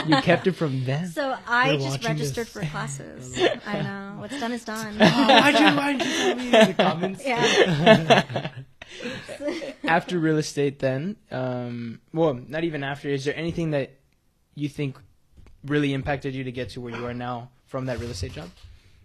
S2: you kept it from them.
S3: So I
S1: They're
S3: just
S1: watching
S3: registered
S1: this.
S3: for classes. I know. What's done is done.
S1: Why'd you tell me in the comments?
S3: Yeah.
S2: After real estate, then, well, not even after. Is there anything that you think really impacted you to get to where you are now from that real estate job?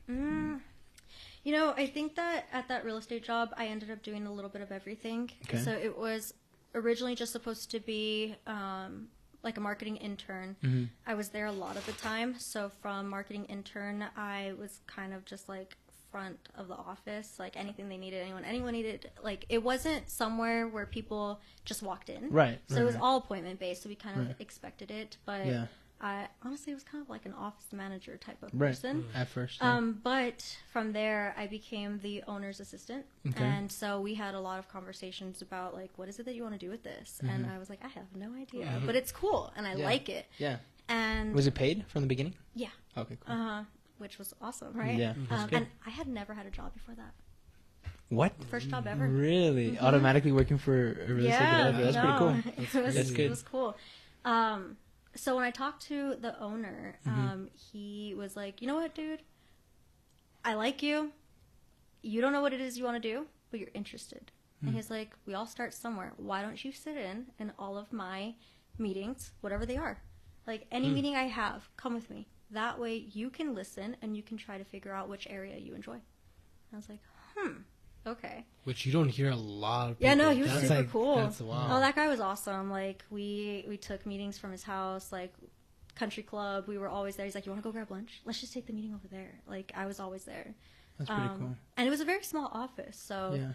S3: You know, I think that at that real estate job, I ended up doing a little bit of everything.
S2: Okay.
S3: So it was originally just supposed to be like a marketing intern. I was there a lot of the time. So from marketing intern, I was kind of just like front of the office, like anything they needed, anyone needed, like it wasn't somewhere where people just walked in.
S2: Right.
S3: So it was all appointment based, so we kind of expected it. But
S2: Yeah.
S3: I honestly was kind of like an office manager type of
S2: Right.
S3: person.
S2: At first.
S3: But from there, I became the owner's assistant.
S2: Okay.
S3: And so we had a lot of conversations about, like, what is it that you want to do with this? And I was like, I have no idea. But it's cool, and I like it.
S2: Yeah.
S3: And
S2: Was it paid from the beginning?
S3: yeah.
S2: Okay, cool.
S3: Which was awesome, right?
S2: Yeah, that's good.
S3: And I had never had a job before that.
S2: What?
S3: First job ever.
S2: Really? Automatically working for a real estate developer? That's pretty cool. That's good.
S3: It was cool. So when I talked to the owner, he was like, you know what, dude? I like you. You don't know what it is you want to do, but you're interested. And he's like, we all start somewhere. Why don't you sit in all of my meetings, whatever they are? Like, any meeting I have, come with me. That way you can listen and you can try to figure out which area you enjoy. I was like, okay.
S1: Which you don't hear a lot of people.
S3: Yeah, no, he was
S1: That's
S3: super
S1: like,
S3: cool.
S1: That's wow.
S3: Oh, that guy was awesome. Like, we took meetings from his house, like country club. We were always there. He's like, you want to go grab lunch? Let's just take the meeting over there. Like, I was always there.
S2: That's pretty cool.
S3: And it was a very small office. So
S2: Yeah.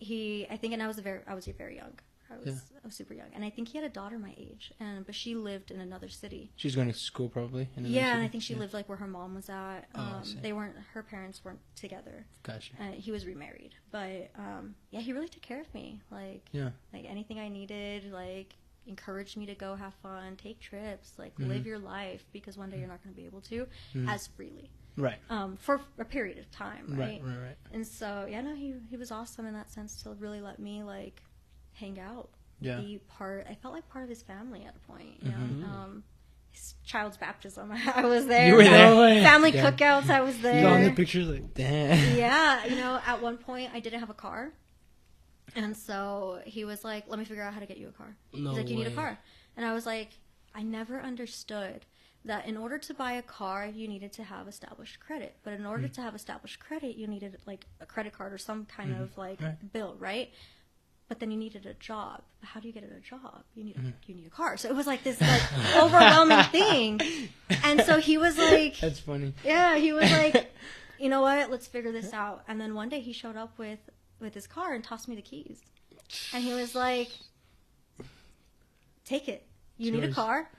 S3: I think, and I was very young. I was super young, and I think he had a daughter my age, but she lived in another city.
S2: She's going to school probably. In
S3: Yeah, and I think she lived like where her mom was at.
S2: I see.
S3: Her parents weren't together.
S2: Gotcha.
S3: He was remarried, but yeah, he really took care of me. Like anything I needed, like encouraged me to go have fun, take trips, like live your life, because one day you're not going to be able to as freely.
S2: Right.
S3: For a period of time, right?
S2: Right.
S3: And so, yeah, no, he was awesome in that sense to really let me, like, hang out.
S2: Yeah.
S3: I felt like part of his family at a point, you know? His child's baptism, I was there.
S2: You were there?
S3: Family cookouts, I was there.
S1: You got in the pictures like,
S2: Damn.
S3: Yeah, you know, at one point, I didn't have a car. And so he was like, let me figure out how to get you a car.
S1: No
S3: He's like, you need a
S1: way.
S3: car. And I was like, I never understood that in order to buy a car, you needed to have established credit. But in order to have established credit, you needed like a credit card or some kind of like bill, right? But then you needed a job. How do you get a job? You need a car. So it was like this like overwhelming thing. And so he was like,
S2: That's funny.
S3: yeah, he was like, you know what? Let's figure this out. And then one day he showed up with his car and tossed me the keys. And he was like, take it. You need a car.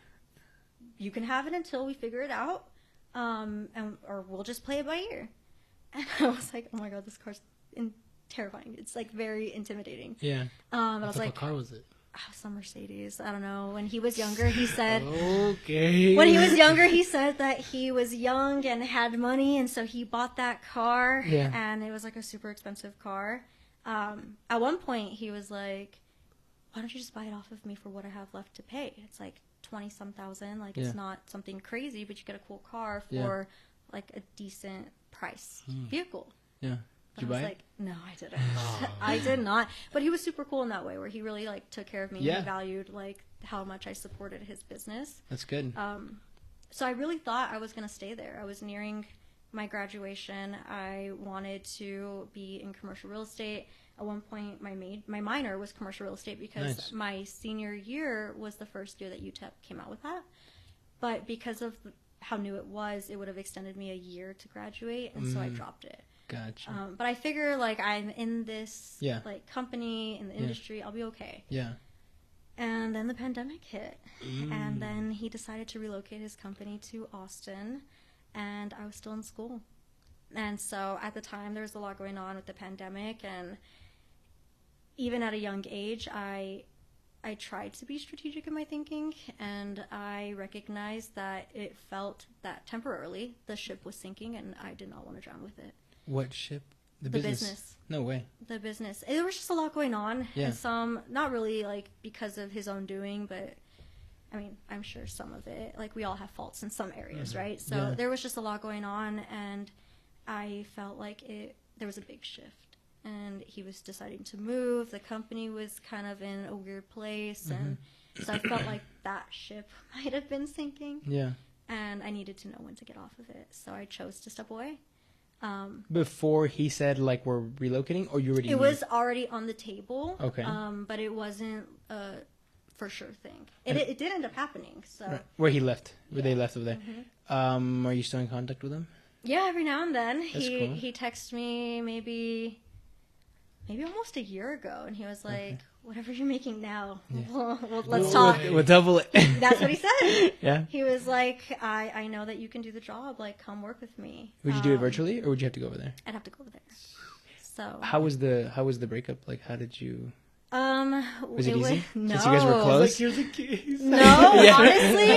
S3: You can have it until we figure it out, or we'll just play it by ear. And I was like, oh my god, this car's terrifying. It's like very intimidating.
S2: Yeah.
S3: I was like,
S1: what car was it?
S3: Some Mercedes. I don't know. When he was younger, he said.
S1: Okay.
S3: When he was younger, he said that he was young and had money, and so he bought that car.
S2: Yeah.
S3: And it was like a super expensive car. At one point, he was like, "Why don't you just buy it off of me for what I have left to pay? It's like 20-some thousand. Like it's not something crazy, but you get a cool car for like a decent price vehicle."
S2: Yeah. Did you buy
S3: I was
S2: it?
S3: like, no, I didn't. I did not. But he was super cool in that way, where he really like took care of me.
S2: Yeah.
S3: He valued like how much I supported his business.
S2: That's good.
S3: So I really thought I was going to stay there. I was nearing my graduation. I wanted to be in commercial real estate. At one point, my minor was commercial real estate because my senior year was the first year that UTEP came out with that. But because of how new it would have extended me a year to graduate, and so I dropped it.
S2: Gotcha.
S3: But I figure like I'm in this like company in the industry, I'll be okay.
S2: Yeah.
S3: And then the pandemic hit, and then he decided to relocate his company to Austin, and I was still in school. And so at the time there was a lot going on with the pandemic, and even at a young age, I tried to be strategic in my thinking, and I recognized that it felt that temporarily the ship was sinking, and I did not want to drown with it.
S2: What ship? The
S3: business.
S2: No way.
S3: The business. There was just a lot going on.
S2: Yeah.
S3: And some, not really like because of his own doing, but I mean, I'm sure some of it, like we all have faults in some areas, right? So there was just a lot going on, and I felt like there was a big shift. And he was deciding to move. The company was kind of in a weird place. And so I felt like that ship might have been sinking.
S2: Yeah.
S3: And I needed to know when to get off of it. So I chose to step away.
S2: Before he said like we're relocating, or you already?
S3: It was already on the table.
S2: Okay.
S3: But it wasn't a for sure thing. It did end up happening. So
S2: right. Where he left, where they left over there. Are you still in contact with him?
S3: Yeah, every now and then.
S2: That's cool.
S3: He texts me maybe almost a year ago, and he was like, "Whatever you're making now, let's talk."
S2: We'll double it.
S3: That's what he said.
S2: Yeah.
S3: He was like, I know that you can do the job. Like, come work with me.
S2: Would you do it virtually, or would you have to go over there?
S3: I'd have to go over there. So
S2: how was the breakup? Like, how did you? Was it easy?
S3: No.
S2: Since you guys were close?
S1: Like, here's a case.
S3: No, honestly,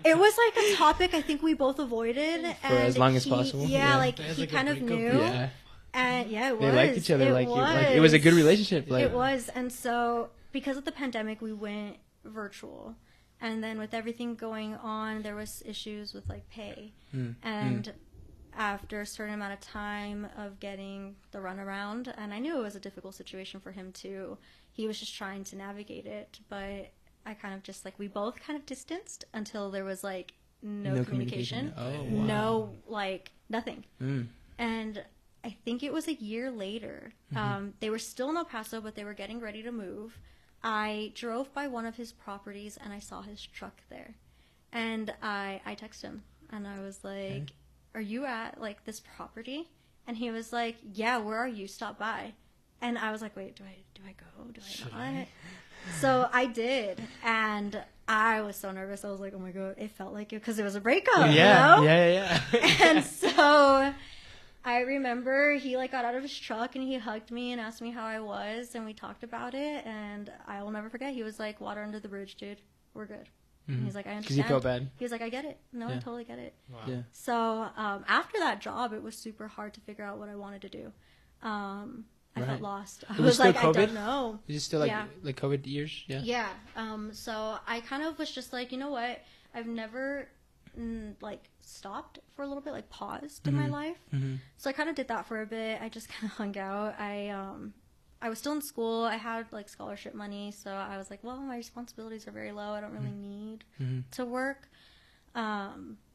S3: it was like a topic I think we both avoided.
S2: For as long as possible?
S3: Yeah,
S2: Yeah.
S3: like
S1: That's
S3: he
S1: like a
S3: kind of
S1: breakup.
S3: knew.
S2: Yeah.
S3: And yeah, it was.
S2: They liked each other.
S3: It
S2: It was a good relationship. Like
S3: It was. And so because of the pandemic, we went virtual. And then with everything going on, there was issues with like pay. And after a certain amount of time of getting the runaround, and I knew it was a difficult situation for him too, he was just trying to navigate it. But I kind of just like, we both kind of distanced until there was like no communication.
S2: Oh, wow.
S3: No, like nothing. And I think it was a year later. They were still in El Paso, but they were getting ready to move. I drove by one of his properties, and I saw his truck there. And I texted him, and I was like, "Are you at, like, this property?" And he was like, "Yeah, where are you? Stop by." And I was like, wait, do I go? Do I not? So I did, and I was so nervous. I was like, oh my god, it felt like it because it was a breakup.
S2: Yeah,
S3: you know?
S2: yeah.
S3: And so I remember he like got out of his truck and he hugged me and asked me how I was, and we talked about it. And I will never forget. He was like, "Water under the bridge, dude. We're good." And he's like, "I understand."
S2: Because you felt bad.
S3: He was like, "I get it. No, I
S2: Yeah.
S3: totally get it."
S1: Wow.
S2: Yeah.
S3: So after that job, it was super hard to figure out what I wanted to do. I felt lost. I
S2: It was
S3: was
S2: still
S3: like, I
S2: COVID?
S3: don't know.
S2: Is it still like
S3: Yeah.
S2: like COVID years? Yeah.
S3: Yeah. So I kind of was just like, you know what? I've never like stopped for a little bit, like paused in my life. So I kind of did that for a bit. I just kind of hung out. I was still in school. I had like scholarship money, so I was like, well, my responsibilities are very low. I don't really need to work.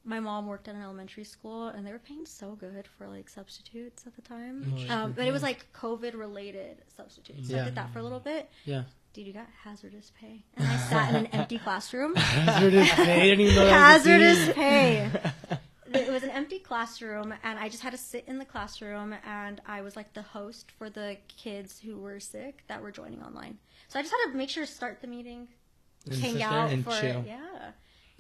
S3: My mom worked at an elementary school, and they were paying so good for like substitutes at the time. But it was like COVID related substitutes. So I did that for a little bit.
S2: Yeah.
S3: Dude, you got hazardous pay. And I sat in an empty classroom.
S1: Hazardous pay. I didn't even know that was a thing.
S3: Hazardous pay. It was an empty classroom, and I just had to sit in the classroom, and I was like the host for the kids who were sick that were joining online. So I just had to make sure to start the meeting,
S1: And
S3: hang
S1: sit there
S3: out
S2: and
S3: for
S2: chill.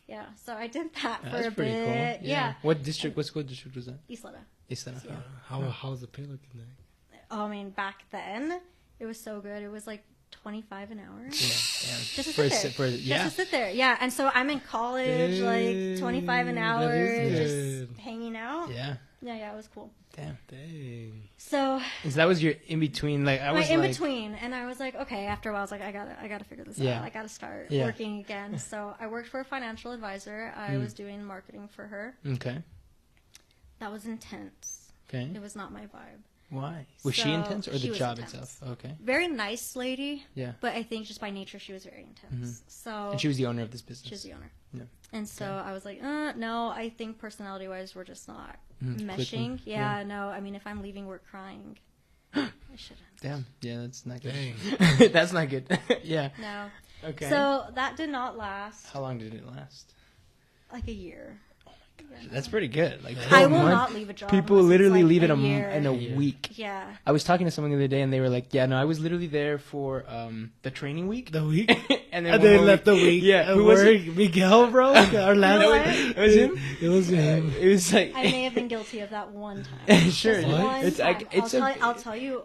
S3: Yeah. So I did that for
S2: That's
S3: a
S2: pretty
S3: bit.
S2: cool.
S3: Yeah.
S2: What district? What school district was that?
S3: Isleta.
S2: East
S3: Yeah.
S1: How's the pay looking like?
S3: Oh, I mean, back then it was so good. It was like $25 an hour.
S2: Yeah.
S3: Just to
S2: For a
S3: sit there.
S2: sit- yeah.
S3: Just to sit there. Yeah. And so I'm in college, like 25 an hour,
S1: that is
S3: just
S1: good.
S3: hanging out.
S2: Yeah.
S3: Yeah, it was cool.
S2: Damn.
S1: Dang.
S3: So
S2: So that was your in between. Like I was
S3: in
S2: like,
S3: between, and I was like, okay. After a while, I was like, I gotta figure this
S2: Yeah.
S3: out. I gotta start
S2: Yeah.
S3: working again. So I worked for a financial advisor. I was doing marketing for her.
S2: okay.
S3: That was intense.
S2: Okay.
S3: It was not my vibe.
S2: Why? Was she
S3: So,
S2: intense or
S3: she
S2: the
S3: was
S2: job
S3: intense.
S2: itself? Okay.
S3: Very nice lady,
S2: Yeah.
S3: but I think just by nature she was very intense. So
S2: And she was the owner of this business.
S3: she's the owner.
S2: Yeah.
S3: And so I was like, no, I think personality wise we're just not
S2: Clicking.
S3: meshing. Yeah, no. I mean, if I'm leaving work crying, I shouldn't.
S2: Damn. Yeah, that's not good.
S1: Dang.
S2: That's not good. Yeah.
S3: No.
S2: Okay.
S3: So that did not last
S2: how long did it last?
S3: like a year.
S2: That's pretty good. Like
S3: I
S2: 12
S3: will
S2: months.
S3: not leave a job.
S2: People
S3: unless it's,
S2: literally
S3: like,
S2: leave it
S3: year.
S2: in a
S1: Yeah.
S2: week.
S3: Yeah.
S2: I was talking to someone the other day, and they were like, "Yeah, no, I was literally there for the training week,
S1: The week?
S2: and
S1: And
S2: one
S1: they
S2: more
S1: left the
S2: week-
S1: week.
S2: Yeah,
S1: at
S2: who was
S1: work.
S2: it?
S1: Miguel, bro. Our last.
S3: know what?
S2: It was him.
S1: It was him.
S2: It was like
S3: I may have been guilty of that one time.
S2: Sure.
S3: Just
S1: What?
S3: one
S2: It's
S3: time.
S2: like- it's a-
S3: I'll tell you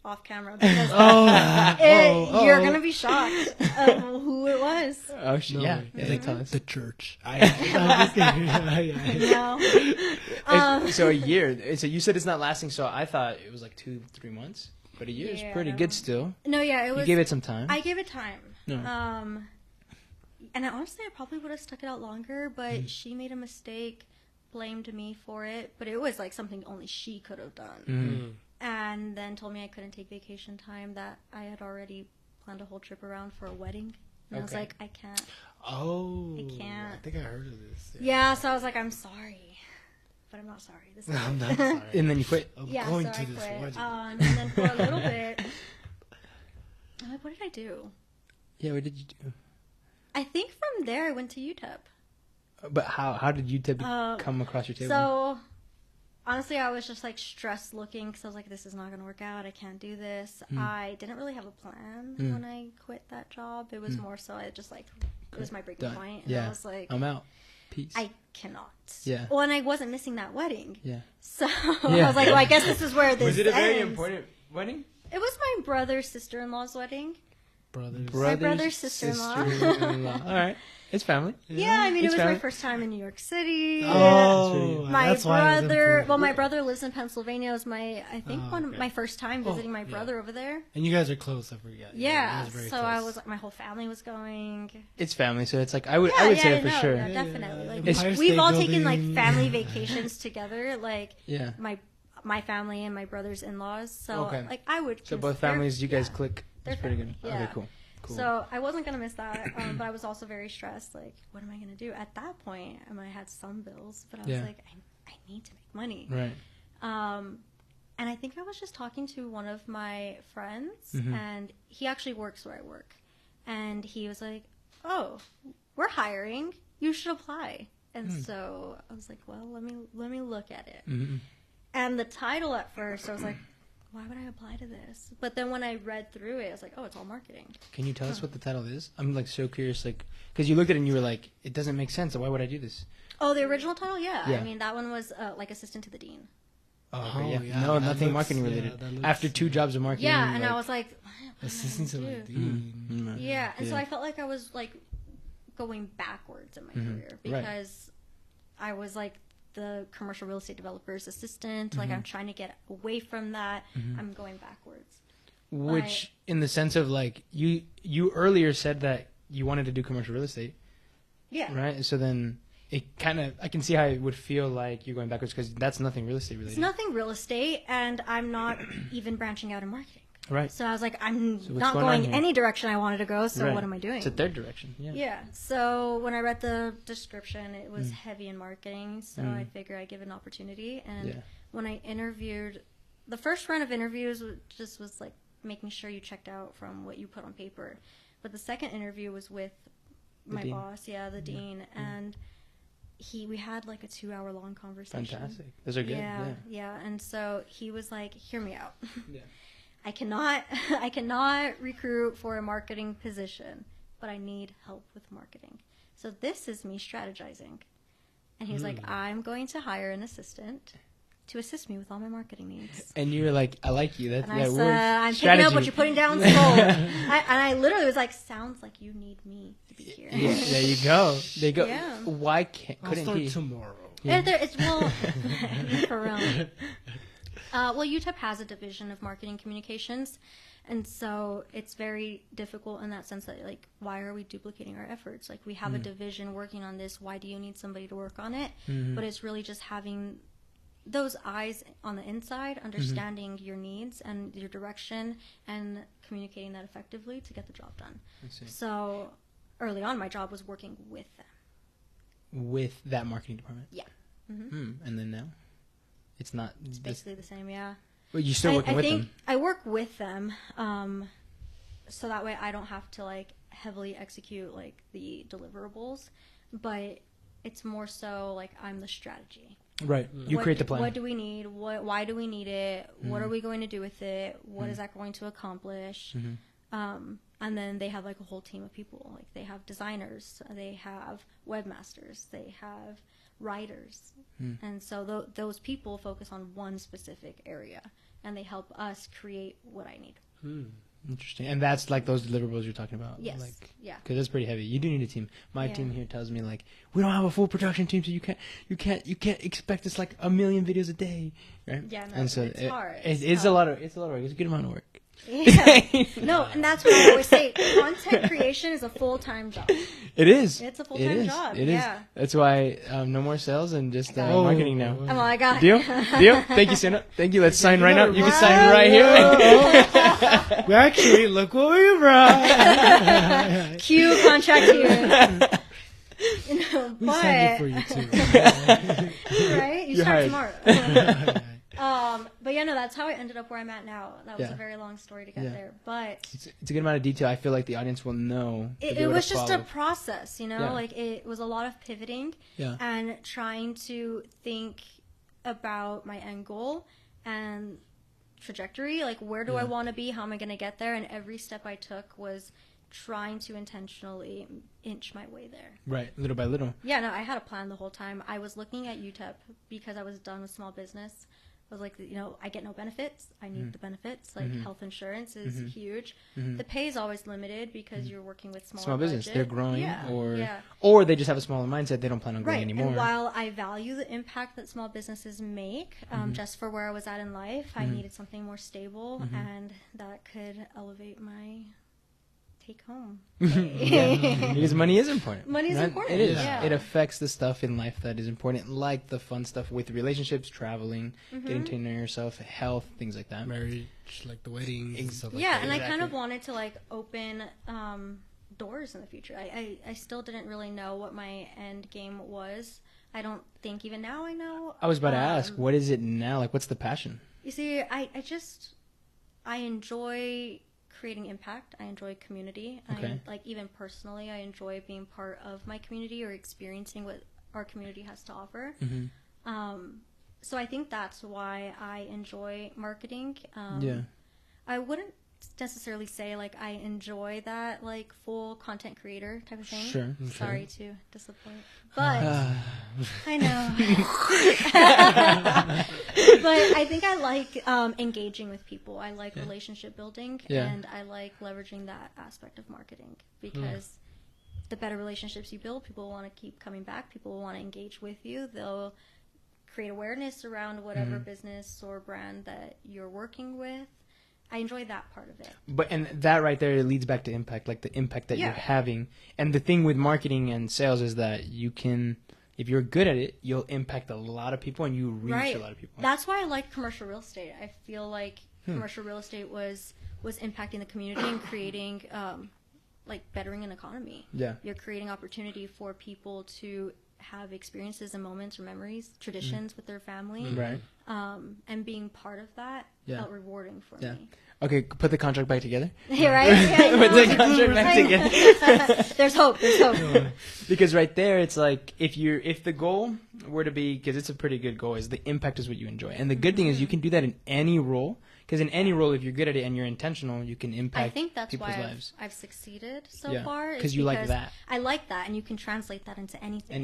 S3: off camera because
S1: Oh,
S3: you're gonna be shocked of who it was.
S2: oh shit,
S1: No
S2: yeah,
S1: way.
S2: yeah, they tell us.
S1: The church. I'm just kidding.
S3: No.
S2: So a year. So you said it's not lasting. So I thought it was like 2-3 months, but a year is
S3: Yeah,
S2: pretty
S3: no.
S2: good still.
S3: No, yeah, it was.
S2: You gave it some time.
S3: I gave it time.
S2: No.
S3: And honestly, I probably would have stuck it out longer, but she made a mistake, blamed me for it. But it was like something only she could have done. And then told me I couldn't take vacation time that I had already planned a whole trip around for a wedding. And I was
S2: Okay.
S3: like, I can't.
S1: Oh.
S3: I can't.
S1: I think I heard of this.
S3: Yeah, so I was like, I'm sorry. But I'm not sorry. This is
S1: I'm not sorry.
S2: And then you quit.
S1: I'm
S3: yeah,
S1: going
S3: so
S1: to
S3: I
S1: this
S3: quit.
S1: wedding.
S3: And then for a little bit, I'm like, what did I do?
S2: Yeah, what did you do?
S3: I think from there I went to UTEP.
S2: But how did you come across your table?
S3: So, honestly, I was just like stressed looking because I was like, this is not going to work out. I can't do this. I didn't really have a plan when I quit that job. It was more so I just like, it was my breaking
S2: Done.
S3: point. And
S2: Yeah.
S3: I was like,
S2: I'm out. Peace.
S3: I cannot.
S2: Yeah.
S3: Well, and I wasn't missing that wedding.
S2: yeah.
S3: So
S2: Yeah.
S3: I was like, well, I guess this is where this
S2: Was it a very
S3: ends.
S2: important wedding?
S3: It was my brother's sister-in-law's wedding.
S1: Brothers.
S3: My brother's sister-in-law.
S2: sister-in-law. All right. It's family.
S3: Yeah, I mean,
S2: It's
S3: it was my
S2: valid.
S3: first time in New York City.
S1: Oh,
S3: My
S1: that's why it was
S3: brother,
S1: important.
S3: well, my brother lives in Pennsylvania. It was I think
S1: Oh,
S3: one of
S1: okay.
S3: my first time visiting my
S1: yeah.
S3: brother over there.
S1: And you guys are close, I forgot.
S3: Yeah,
S1: you guys are very
S3: so
S1: close.
S3: I was, my whole family was going.
S2: It's family, so it's like I would say that for
S3: no,
S2: sure.
S3: Yeah,
S2: Yeah.
S3: definitely. Like
S2: It's-
S1: Empire
S3: we've
S1: State
S3: all taken like
S1: Building.
S3: family vacations together, like
S2: Yeah.
S3: my family and my brother's in-laws. So
S2: Okay.
S3: like I would.
S2: So both families, you guys
S3: yeah.
S2: click.
S3: They're
S2: That's pretty good.
S3: family,
S2: Okay,
S3: yeah.
S2: cool. Cool.
S3: So I wasn't gonna miss that, but I was also very stressed. Like, what am I gonna do at that point? I had some bills, but I was
S2: Yeah.
S3: like, I need to make money.
S2: Right.
S3: And I think I was just talking to one of my friends,
S2: Mm-hmm.
S3: and he actually works where I work, and he was like, "Oh, we're hiring. You should apply." And so I was like, "Well, let me look at it."
S2: Mhm.
S3: And the title at first, I was like, why would I apply to this? But then when I read through it, I was like, oh, it's all marketing.
S2: Can you tell us what the title is? I'm like so curious, like, because you looked at it and you were like, it doesn't make sense. So why would I do this?
S3: Oh, the original title? Yeah.
S2: Yeah.
S3: I mean, that one was like assistant to the dean.
S2: Oh,
S1: Oh,
S2: yeah.
S1: yeah,
S2: No,
S1: that
S2: nothing
S1: looks-
S2: marketing
S1: yeah,
S2: related.
S1: that looks-
S2: After 2 jobs of marketing.
S3: Yeah, and
S2: like,
S3: I was like, what
S1: Assistant to
S3: am I
S1: the
S3: gonna do?
S1: dean.
S3: Yeah, and so I felt like I was like going backwards in my career because I was like the commercial real estate developer's assistant. Like I'm trying to get away from that. I'm going backwards.
S2: Which, in the sense of like, you earlier said that you wanted to do commercial real estate,
S3: Yeah.
S2: right? So then it kind of, I can see how it would feel like you're going backwards because that's nothing real estate related.
S3: It's nothing real estate, and I'm not even branching out in marketing.
S2: Right.
S3: So I was like, I'm
S2: So what's
S3: not
S2: going on
S3: going
S2: here?
S3: any direction I wanted to go, so
S2: Right.
S3: what am I doing?
S2: It's a third direction. Yeah.
S3: Yeah. So when I read the description, it was heavy in marketing, so I figured I'd give it an opportunity. And
S2: Yeah.
S3: when I interviewed, the first round of interviews just was like making sure you checked out from what you put on paper. But the second interview was with
S2: The
S3: my
S2: dean.
S3: boss, the dean, and we had like a 2-hour long conversation.
S2: Fantastic. Those are good.
S3: Yeah. And so he was like, "Hear me out.
S2: Yeah.
S3: I cannot recruit for a marketing position, but I need help with marketing. So this is me strategizing." And he's like, "I'm going to hire an assistant to assist me with all my marketing needs."
S2: And you're like, I like you. That's
S3: And I
S2: that
S3: said,
S2: word.
S3: "I'm
S2: Strategy.
S3: picking up what you're putting down. Sold." And I literally was like, "Sounds like you need me to be here."
S2: Yeah, there you go. There you go.
S3: Yeah.
S2: Why
S1: I'll
S2: couldn't
S1: start
S2: he?
S1: tomorrow.
S3: It's well, for real. Well, UTEP has a division of marketing communications, and so it's very difficult in that sense that, like, why are we duplicating our efforts? Like, we have a division working on this. Why do you need somebody to work on it? But it's really just having those eyes on the inside, understanding your needs and your direction, and communicating that effectively to get the job done.
S2: I see.
S3: So early on, my job was working with them.
S2: With that marketing department.
S3: Yeah.
S2: And then now, it's not.
S3: It's basically the same, yeah.
S2: Well, you're still working
S3: I
S2: with
S3: think
S2: them.
S3: I work with them, so that way I don't have to like heavily execute like the deliverables, but it's more so like I'm the strategy.
S2: Right. You create the plan.
S3: What do we need? Why do we need it? What are we going to do with it? What is that going to accomplish? And then they have like a whole team of people. Like they have designers, they have webmasters, they have writers, and so those people focus on one specific area, and they help us create what I need.
S2: Interesting. And that's like those deliverables you're talking about.
S3: Yes.
S2: Like,
S3: Yeah.
S2: because it's pretty heavy. You do need a team. My
S3: Yeah.
S2: team here tells me like, we don't have a full production team, so you can't expect us like 1 million videos a day, right?
S3: Yeah, no,
S2: and so
S3: it's hard.
S2: It's
S3: It's
S2: a lot of work. It's a good amount of work.
S3: Yeah. No, and that's what I always say. Content creation is a full-time job.
S2: It is.
S3: It's a full-time job.
S2: It is.
S3: Yeah.
S2: That's why no more sales and just
S3: I got it.
S2: marketing now.
S3: Oh my god.
S2: Deal? Thank you, Sienna. Thank you. Let's sign right now. You can sign right here.
S1: We actually look what we brought.
S3: Cue contract here. No,
S1: We
S3: but
S1: signed it for you too.
S3: right, you
S2: You're
S3: start
S2: hired.
S3: tomorrow. But yeah, no, that's how I ended up where I'm at now. That was
S2: Yeah.
S3: a very long story to get
S2: Yeah.
S3: there, but
S2: It's a good amount of detail. I feel like the audience will know. to be
S3: it
S2: able to
S3: was just a
S2: follow.
S3: process, you know.
S2: Yeah.
S3: Like it was a lot of pivoting
S2: Yeah.
S3: and trying to think about my end goal and trajectory. Like, where do I
S2: Yeah.
S3: want to be? How am I going to get there? And every step I took was trying to intentionally inch my way there.
S2: Right, little by little.
S3: Yeah, no, I had a plan the whole time. I was looking at UTEP because I was done with small business. I was like, you know, I get no benefits. I need the benefits. Like, health insurance is huge. The pay is always limited because you're working with
S2: Small business,
S3: budget.
S2: they're growing,
S3: Yeah, yeah.
S2: or they just have a smaller mindset. They don't plan on growing
S3: Right,
S2: anymore.
S3: and while I value the impact that small businesses make, just for where I was at in life, I needed something more stable and that could elevate my take home.
S2: Because money is important.
S3: Money is
S2: right?
S3: important,
S2: It is.
S3: yeah.
S2: It affects the stuff in life that is important, like the fun stuff with relationships, traveling, getting to know yourself, health, things like that.
S1: Marriage, like the weddings and stuff like
S3: Yeah,
S1: that.
S3: and I kind of wanted to like open doors in the future. I still didn't really know what my end game was. I don't think even now I know.
S2: I was about to ask, what is it now? Like, what's the passion?
S3: You see, I enjoy creating impact. I enjoy community.
S2: Okay.
S3: Like, even personally, I enjoy being part of my community or experiencing what our community has to offer. so I think that's why I enjoy marketing.
S2: Yeah.
S3: I wouldn't necessarily say like I enjoy that like full content creator type of thing.
S2: Sure.
S3: Sorry to disappoint, but I know. But I think I like engaging with people. I like relationship building, and I like leveraging that aspect of marketing because the better relationships you build, people will want to keep coming back. People will want to engage with you. They'll create awareness around whatever business or brand that you're working with. I enjoy that part of it.
S2: But and that right there leads back to impact, like the impact that you're having. And the thing with marketing and sales is that you can, if you're good at it, you'll impact a lot of people and you reach a lot of people.
S3: That's why I like commercial real estate. I feel like commercial real estate was impacting the community and creating like bettering an economy.
S2: Yeah.
S3: You're creating opportunity for people to have experiences and moments or memories, traditions with their family.
S2: Right.
S3: And being part of that felt rewarding for me.
S2: Okay, put the contract back together.
S3: Yeah, right? Yeah,
S2: Put the contract back together.
S3: There's hope. There's hope.
S2: Because right there, it's like if the goal were to be, because it's a pretty good goal, is the impact is what you enjoy. And the good thing is you can do that in any role. Because in any role, if you're good at it and you're intentional, you can impact
S3: I think that's
S2: people's
S3: why
S2: lives.
S3: I've succeeded so far.
S2: Because you like that.
S3: I like that, and you can translate that into anything.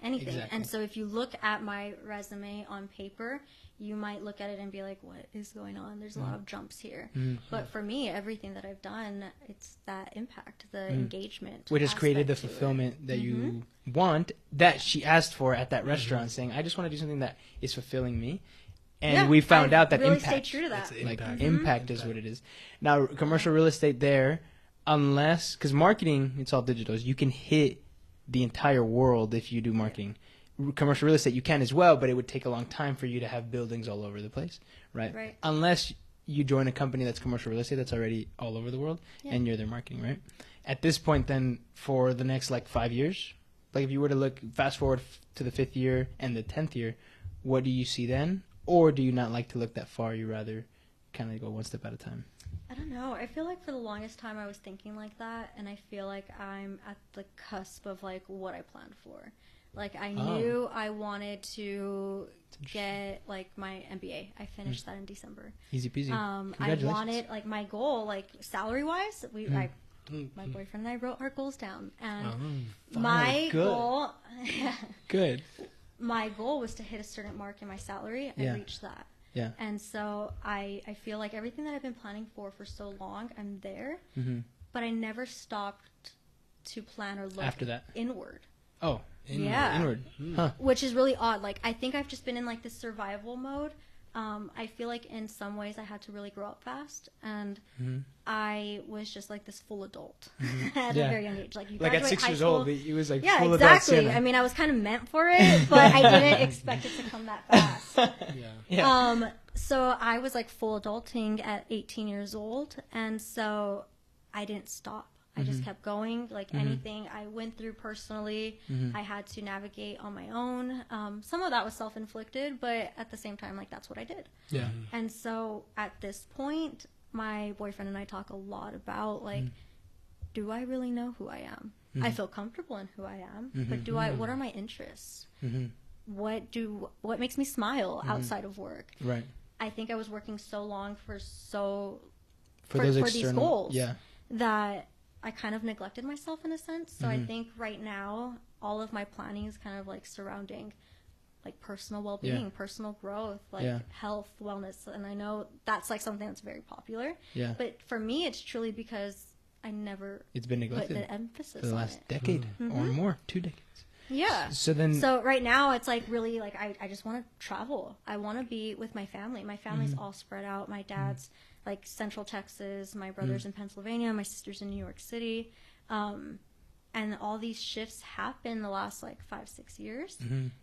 S3: Anything.
S2: Exactly.
S3: And so if you look at my resume on paper, you might look at it and be like, what is going on? There's a lot of jumps here. But for me, everything that I've done, it's that impact, the engagement.
S2: Which has created the fulfillment that you want, that she asked for at that restaurant, saying, I just want to do something that is fulfilling me. And we found out that
S3: really
S2: impact,
S3: stayed true to that.
S2: like impact is what it is. Now, commercial real estate there, unless, because marketing, it's all digital. You can hit the entire world if you do marketing. Commercial real estate, you can as well, but it would take a long time for you to have buildings all over the place, right?
S3: Right.
S2: Unless you join a company that's commercial real estate that's already all over the world, and you're their marketing, right? At this point, then, for the next, 5 years, if you were to look, fast forward to the 5th year and the 10th year, what do you see then? Or do you not like to look that far? You rather kind of go one step at a time?
S3: I don't know. I feel like for the longest time I was thinking like that, and I feel like I'm at the cusp of what I planned for. I knew I wanted to get my MBA. I finished that in December.
S2: Easy peasy.
S3: I wanted my goal, salary wise. My boyfriend and I wrote our goals down, and my goal.
S2: Good.
S3: My goal was to hit a certain mark in my salary. I reached that.
S2: Yeah.
S3: And so I feel like everything that I've been planning for so long, I'm there. But I never stopped to plan or look
S2: after that
S3: inward.
S2: Oh, inward. Huh.
S3: Which is really odd. I think I've just been in this survival mode. I feel like in some ways I had to really grow up fast, and I was just this full adult at a very young age. You graduate
S2: at 6
S3: high
S2: years
S3: school,
S2: old, he was full
S3: exactly.
S2: adult Sienna.
S3: I mean, I was kind of meant for it, but I didn't expect it to come that fast. So I was full adulting at 18 years old, and so I didn't stop. I just kept going. Anything I went through personally, I had to navigate on my own. Some of that was self-inflicted, but at the same time, that's what I did.
S2: Yeah.
S3: And so at this point, my boyfriend and I talk a lot about do I really know who I am? I feel comfortable in who I am, but what are my interests? What makes me smile outside of work?
S2: Right.
S3: I think I was working so long for
S2: those external,
S3: these goals that I kind of neglected myself in a sense. So I think right now all of my planning is kind of surrounding personal well-being, personal growth, health, wellness. And I know that's something that's very popular. Yeah. But for me, it's truly because I never
S2: it's been neglected
S3: put the emphasis
S2: for the
S3: on
S2: last
S3: it.
S2: decade or more, 2 decades.
S3: Yeah.
S2: So
S3: right now it's really I just want to travel. I want to be with my family. My family's all spread out. My dad's Central Texas, my brother's in Pennsylvania, my sister's in New York City. And all these shifts happen the last 5-6 years.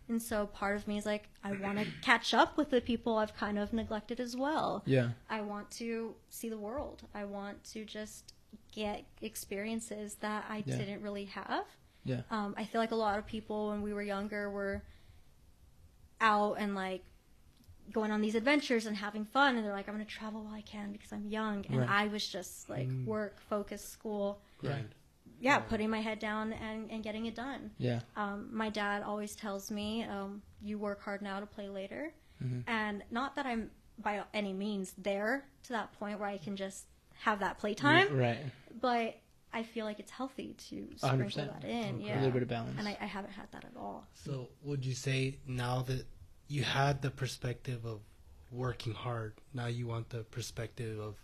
S3: And so part of me is I want to catch up with the people I've kind of neglected as well.
S2: Yeah.
S3: I want to see the world. I want to just get experiences that I didn't really have.
S2: Yeah.
S3: I feel like a lot of people when we were younger were out and going on these adventures and having fun, and they're I'm going to travel while I can because I'm young, and I was just work, focus, school, putting my head down and getting it done. Yeah. My dad always tells me, you work hard now to play later. And not that I'm by any means there to that point where I can just have that playtime.
S2: Right.
S3: But I feel like it's healthy to sprinkle
S2: 100%.
S3: that in.
S1: Okay.
S3: Yeah.
S2: A little bit of balance.
S3: And I haven't had that at all.
S1: So would you say now that you had the perspective of working hard, now you want the perspective of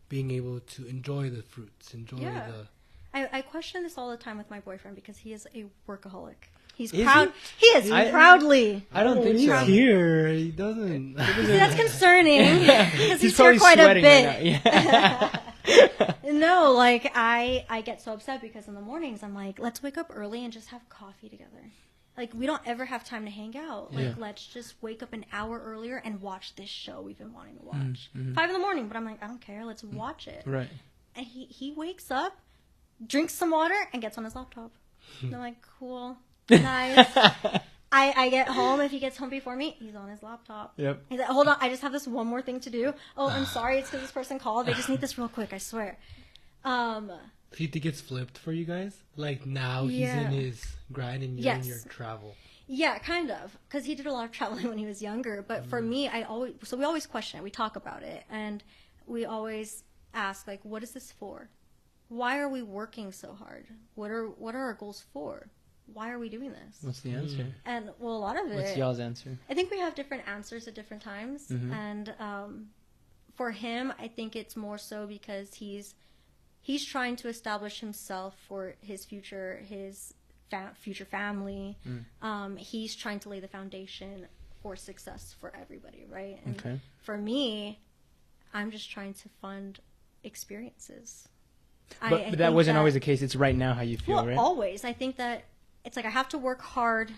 S1: being able to enjoy the fruits, enjoy the...
S3: I question this all the time with my boyfriend because he is a workaholic. He's
S2: Is
S3: proud. He is proudly.
S2: I don't think
S1: He's
S2: so.
S1: here. He doesn't.
S3: See, that's concerning because he's here
S2: probably
S3: quite a
S2: sweating
S3: bit.
S2: right now. Yeah.
S3: No, like I get so upset because in the mornings I'm like, let's wake up early and just have coffee together. Like we don't ever have time to hang out. Like let's just wake up an hour earlier and watch this show we've been wanting to watch. 5 a.m, but I'm like, I don't care. Let's watch it.
S2: Right.
S3: And he wakes up, drinks some water, and gets on his laptop. And I'm like, cool, nice. I get home. If he gets home before me, he's on his laptop.
S2: Yep.
S3: He's like, hold on, I just have this one more thing to do. Oh, I'm sorry, it's because this person called. They just need this real quick, I swear.
S1: Do you think it's flipped for you guys? Like now he's in his grind and you're in your travel.
S3: Yeah, kind of. Because he did a lot of traveling when he was younger. But for me, we always question it. We talk about it. And we always ask, like, what is this for? Why are we working so hard? What are our goals for? Why are we doing this?
S2: What's the answer?
S3: And, well, a lot of it...
S2: What's y'all's answer?
S3: I think we have different answers at different times. And for him, I think it's more so because he's trying to establish himself for his future, his future family. He's trying to lay the foundation for success for everybody, right? And for me, I'm just trying to fund experiences.
S2: But that wasn't always the case. It's right now how you feel, right?
S3: Always. I think that it's like I have to work hard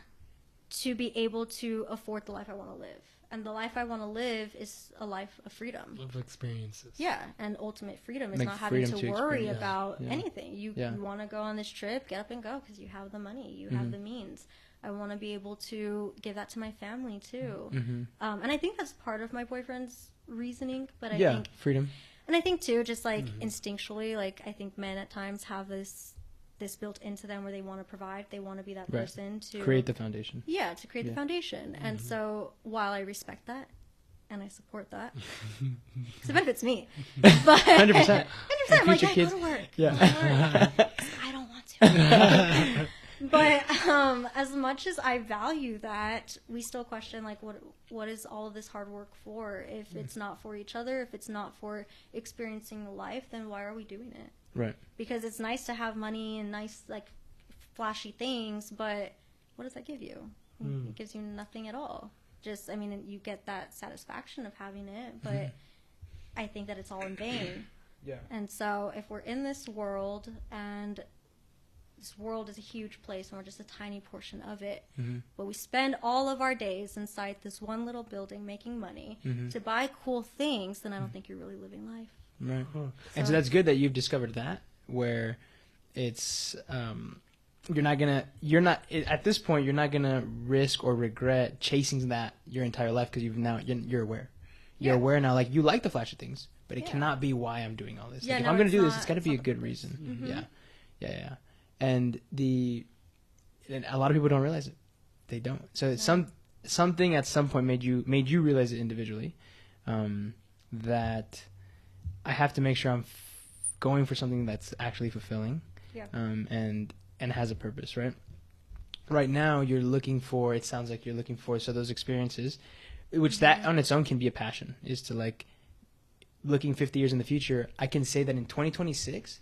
S3: to be able to afford the life I want to live. And the life I want to live is a life of freedom.
S1: Of experiences.
S3: Yeah, and ultimate freedom is
S2: Like
S3: not having to worry
S2: experience.
S3: about anything. You want to go on this trip, get up and go because you have the money, you have the means. I want to be able to give that to my family too. And I think that's part of my boyfriend's reasoning. But I think
S2: freedom.
S3: And I think too, just like instinctually, like I think men at times have this built into them where they want to provide. They want to be that person to
S2: create the foundation.
S3: Yeah, to create the foundation. And so while I respect that and I support that, because it benefits me, but
S2: 100%.
S3: 100%, like,
S2: kids.
S3: go to work.
S2: Yeah.
S3: I don't want to. But as much as I value that, we still question, like, what is all of this hard work for? If it's not for each other, if it's not for experiencing life, then why are we doing it?
S2: Right.
S3: Because it's nice to have money and nice, like, flashy things, but what does that give you? It gives you nothing at all. Just, I mean, you get that satisfaction of having it, but I think that it's all in vain.
S2: Yeah.
S3: And so if we're in this world, and this world is a huge place and we're just a tiny portion of it, but we spend all of our days inside this one little building making money to buy cool things, then I don't think you're really living life.
S2: Right. And so that's good that you've discovered that, where it's at this point you're not gonna risk or regret chasing that your entire life because you're aware. You're aware now, like you like the flashy things, but it cannot be why I'm doing all this.
S3: Yeah,
S2: Like, if
S3: no,
S2: I'm gonna
S3: it's
S2: do
S3: not-
S2: this, it's got to
S3: it's
S2: be a
S3: not the
S2: good
S3: purpose.
S2: reason. Yeah. And a lot of people don't realize it. They don't. So something at some point made you realize it individually, that I have to make sure I'm going for something that's actually fulfilling, and has a purpose, right? Right now, it sounds like you're looking for those experiences, which that on its own can be a passion, is to like looking 50 years in the future. I can say that in 2026,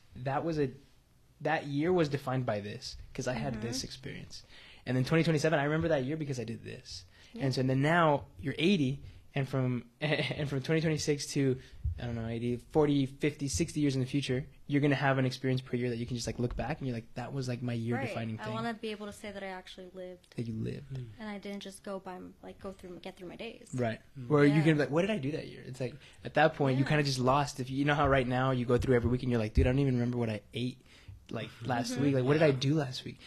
S2: that year was defined by this because I had this experience. And then 2027, I remember that year because I did this. And so then now you're 80, and from 2026 to, I don't know, 80, 40, 50, 60 years in the future, you're going to have an experience per year that you can just like look back and you're like, that was like my year defining thing.
S3: I want to be able to say that I actually lived.
S2: That you lived.
S3: And I didn't just get through my days.
S2: Right. Where you can be like, what did I do that year? It's like, at that point, you kind of just lost. If you know how right now you go through every week and you're like, dude, I don't even remember what I ate like last week. Like, what did I do last week?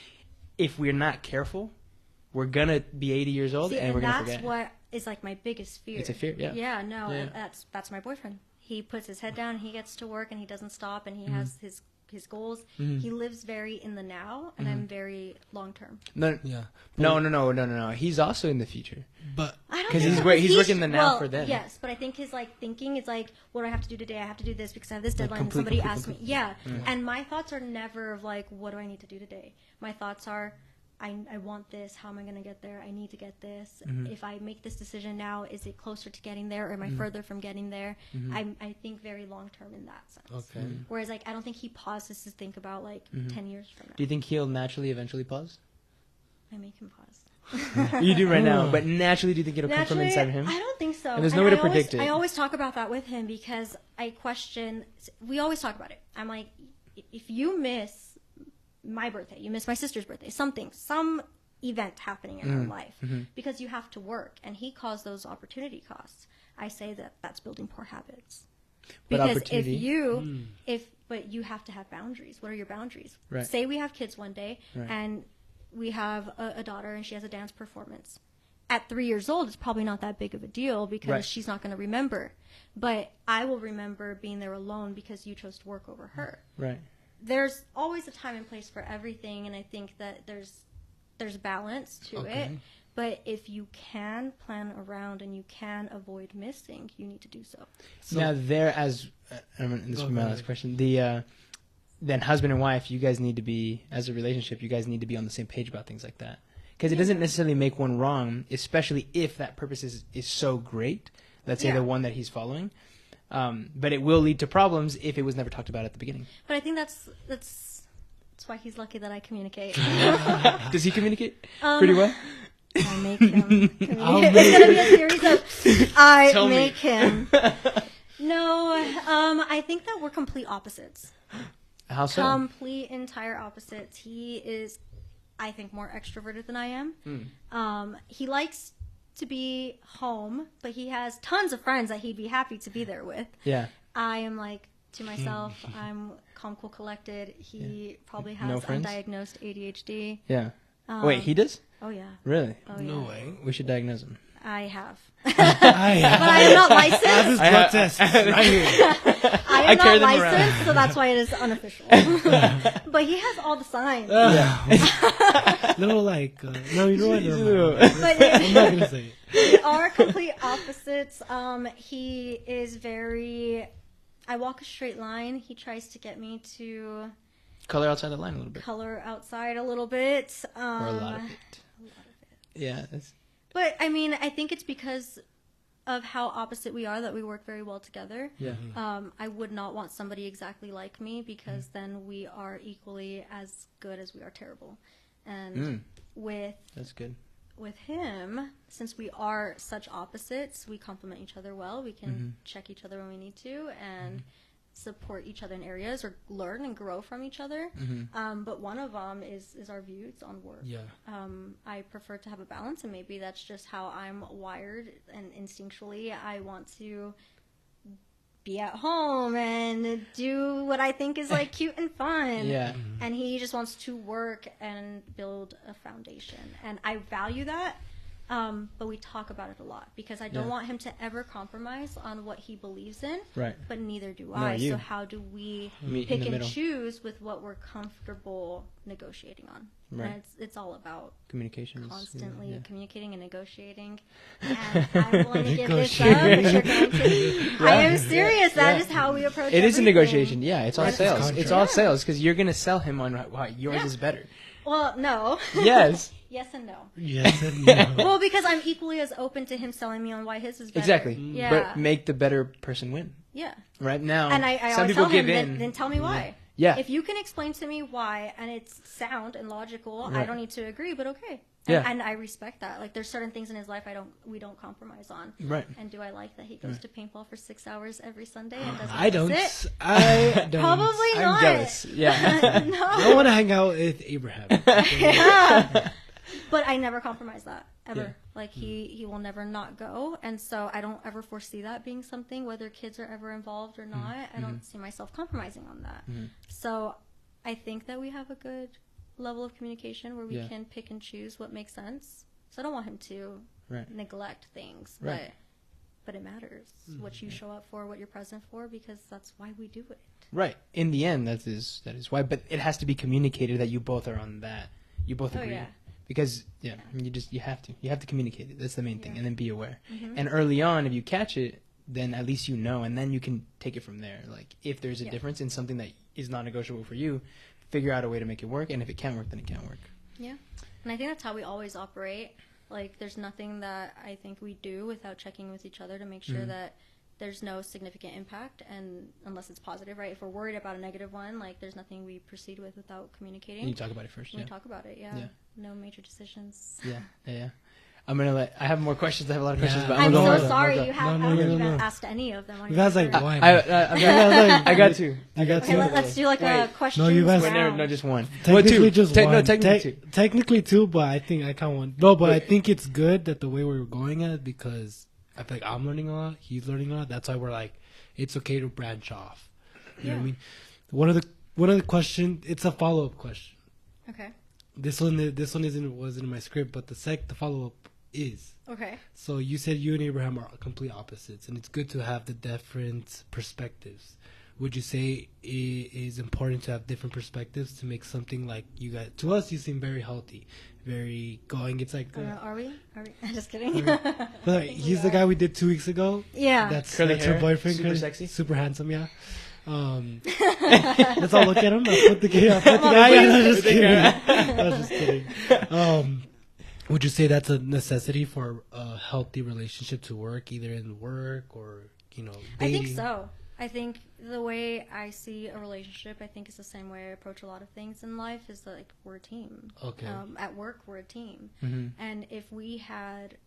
S2: If we're not careful, we're going to be 80 years old and we're going to forget.
S3: That's what is like my biggest fear.
S2: It's a fear, yeah.
S3: Yeah, no, that's my boyfriend. He puts his head down, he gets to work, and he doesn't stop, and he has his goals. He lives very in the now, and I'm very long term.
S2: No. He's also in the future.
S1: But
S3: I don't
S2: 'Cause
S3: think
S2: he's working the now
S3: well,
S2: for them.
S3: Yes, but I think his like thinking is like, what do I have to do today? I have to do this because I have this deadline. And
S2: complete,
S3: somebody
S2: complete,
S3: asked me.
S2: complete.
S3: Yeah, and my thoughts are never of like, what do I need to do today? My thoughts are, I want this. How am I going to get there? I need to get this. If I make this decision now, is it closer to getting there, or am I further from getting there? I think very long term in that sense.
S1: Okay.
S3: Whereas like I don't think he pauses to think about like 10 years from now.
S2: Do you think he'll naturally eventually pause?
S3: I make him pause.
S2: You do right now, but naturally, do you think it'll come from
S3: Naturally,
S2: inside of him?
S3: I don't think so.
S2: And there's no way to predict it.
S3: I always talk about that with him because I question. We always talk about it. I'm like, if you miss my birthday, you miss my sister's birthday, some event happening in our life, because you have to work, and he calls those opportunity costs. I say that that's building poor habits.
S2: But
S3: Because
S2: opportunity.
S3: but you have to have boundaries. What are your boundaries?
S2: Right.
S3: Say we have kids one day,
S2: Right.
S3: and we have a daughter, and she has a dance performance. At 3 years old, it's probably not that big of a deal because
S2: Right.
S3: she's not going to remember. But I will remember being there alone because you chose to work over her.
S2: Right.
S3: There's always a time and place for everything, and I think that there's balance to it. But if you can plan around and you can avoid missing, you need to do so.
S2: Now, this is my last question. Then husband and wife, you guys need to be, as a relationship, you guys need to be on the same page about things like that. Because it doesn't necessarily make one wrong, especially if that purpose is so great. Let's say the one that he's following. But it will lead to problems if it was never talked about at the beginning.
S3: But I think that's why he's lucky that I communicate.
S2: Does he communicate pretty well?
S3: I make him communicate. It's going to be a series of I make him. No, I think that we're complete opposites.
S2: How so?
S3: Complete entire opposites. He is, I think, more extroverted than I am. He likes to be home, but he has tons of friends that he'd be happy to be there with.
S2: Yeah.
S3: I am like to myself. I'm calm, cool, collected. He probably has
S2: No friends?
S3: undiagnosed ADHD.
S2: Yeah. Wait, he does?
S3: Oh yeah.
S2: Really?
S3: Oh
S1: No
S3: yeah.
S1: way.
S2: We should diagnose him.
S3: I have.
S1: I
S3: But I am not
S1: have his
S3: licensed.
S1: blood test right here.
S3: I am
S2: I carry
S3: not
S2: them around.
S3: licensed, so that's why it is unofficial. But he has all the signs.
S1: Little like, no, you know what? Never mind.
S3: But
S1: I'm not gonna say it.
S3: we are complete opposites. He is very. I walk a straight line. He tries to get me to
S2: Color outside the line a little bit.
S3: color outside a little bit.
S2: Or a lot of it. Yeah.
S3: But I mean, I think it's because of how opposite we are that we work very well together.
S2: Yeah.
S3: I would not want somebody exactly like me because then we are equally as good as we are terrible. And
S2: That's good.
S3: with him, since we are such opposites, we complement each other well. We can check each other when we need to and support each other in areas or learn and grow from each other. But one of them is our views on work.
S1: Yeah.
S3: I prefer to have a balance, and maybe that's just how I'm wired, and instinctually I want to be at home and do what I think is like cute and fun.
S2: Yeah.
S3: And he just wants to work and build a foundation, and I value that. But we talk about it a lot because I don't want him to ever compromise on what he believes in.
S2: Right.
S3: But neither do
S2: Nor
S3: I.
S2: you.
S3: So how do we
S2: Meet in
S3: pick
S2: the
S3: and
S2: middle.
S3: choose with what we're comfortable negotiating on?
S2: Right.
S3: And it's all about
S2: Communication.
S3: constantly
S2: Yeah.
S3: communicating and negotiating. And I'm willing to give this up, but you're going to. I am serious. That is how we approach
S2: It is a
S3: everything.
S2: negotiation. Yeah, it's all
S1: That's
S2: sales.
S1: contract.
S2: It's all sales because you're gonna sell him on why yours is better.
S3: Well, no.
S2: Yes.
S3: Yes and no.
S1: Yes and no.
S3: Well, because I'm equally as open to him selling me on why his is better.
S2: Exactly.
S3: Yeah.
S2: But make the better person win.
S3: Yeah.
S2: Right now,
S3: And I
S2: some
S3: always
S2: people
S3: tell
S2: give
S3: him,
S2: in.
S3: then tell me why.
S2: Yeah.
S3: If you can explain to me why, and it's sound and logical, I
S2: Right.
S3: don't need to agree, but okay.
S2: Yeah.
S3: And I respect that. Like, there's certain things in his life we don't compromise on.
S2: Right.
S3: And do I like that he goes to paintball for 6 hours every Sunday and doesn't
S1: I don't.
S3: sit?
S1: I don't.
S3: Probably
S2: I'm
S3: not.
S2: jealous. Yeah.
S3: No.
S1: I want to hang out with Abraham.
S3: Yeah. But I never compromise that ever.
S2: Yeah.
S3: Like he will never not go, and so I don't ever foresee that being something, whether kids are ever involved or not. I don't see myself compromising on that. So I think that we have a good level of communication where we
S2: Yeah.
S3: can pick and choose what makes sense. So I don't want him to
S2: Right.
S3: neglect things,
S2: Right.
S3: but it matters what you show up for, what you're present for, because that's why we do it.
S2: Right. In the end, that is why. But it has to be communicated that you both are on that. You both
S3: Oh,
S2: agree.
S3: yeah.
S2: because you have to communicate it. That's the main thing,
S3: Yeah.
S2: and then be aware.
S3: Mhm.
S2: And early on, if you catch it, then at least you know, and then you can take it from there. Like if there's a
S3: Yeah.
S2: difference in something that is non-negotiable for you, figure out a way to make it work. And if it can't work, then it can't work.
S3: Yeah. And I think that's how we always operate. Like, there's nothing that I think we do without checking with each other to make sure that there's no significant impact, and unless it's positive, right? If we're worried about a negative one, like, there's nothing we proceed with without communicating.
S2: And you talk about it first.
S3: We
S2: Yeah.
S3: talk about it, yeah.
S2: Yeah.
S3: No major decisions.
S2: Yeah. I have more questions. I have a lot of questions,
S1: Yeah.
S2: but
S3: I'm
S2: gonna
S3: so
S2: go.
S3: sorry
S2: I'm
S3: you
S2: gonna
S3: have.
S1: No,
S3: I don't think
S1: no.
S3: you've asked any of them. On
S1: You've
S3: your
S1: asked, like,
S3: turn.
S1: one.
S2: I got two.
S1: I got
S3: Okay,
S1: two.
S3: let's do like a
S2: Wait.
S3: question.
S1: No, you've asked-
S2: No, just one.
S1: Technically,
S2: Well, two.
S1: just one.
S2: No, technically two.
S1: Technically two, but I think I count one. No, but
S2: Wait.
S1: I think it's good that the way we're going at it, because I feel like I'm learning a lot, he's learning a lot. That's why we're like, it's okay to branch off. You know what I mean? One of the question, it's a follow up question.
S3: Okay.
S1: This one wasn't in my script, but the follow up is.
S3: Okay.
S1: So you said you and Abraham are complete opposites, and it's good to have the different perspectives. Would you say it is important to have different perspectives to make something like you guys? To us, you seem very healthy, very going. It's like,
S3: Are we? I'm just kidding.
S1: but he's the guy we did 2 weeks ago.
S3: Yeah.
S1: That's
S2: Curly
S1: her
S2: hair,
S1: boyfriend.
S2: super
S1: curly-
S2: sexy.
S1: super handsome. Yeah. Let's all look at him. I put the guy. Yeah, no, just kidding. I was just kidding. Would you say that's a necessity for a healthy relationship to work, either in work or dating?
S3: I think so. I think the way I see a relationship, I think is the same way I approach a lot of things in life. Is like we're a team.
S1: Okay.
S3: At work, we're a team, and if we had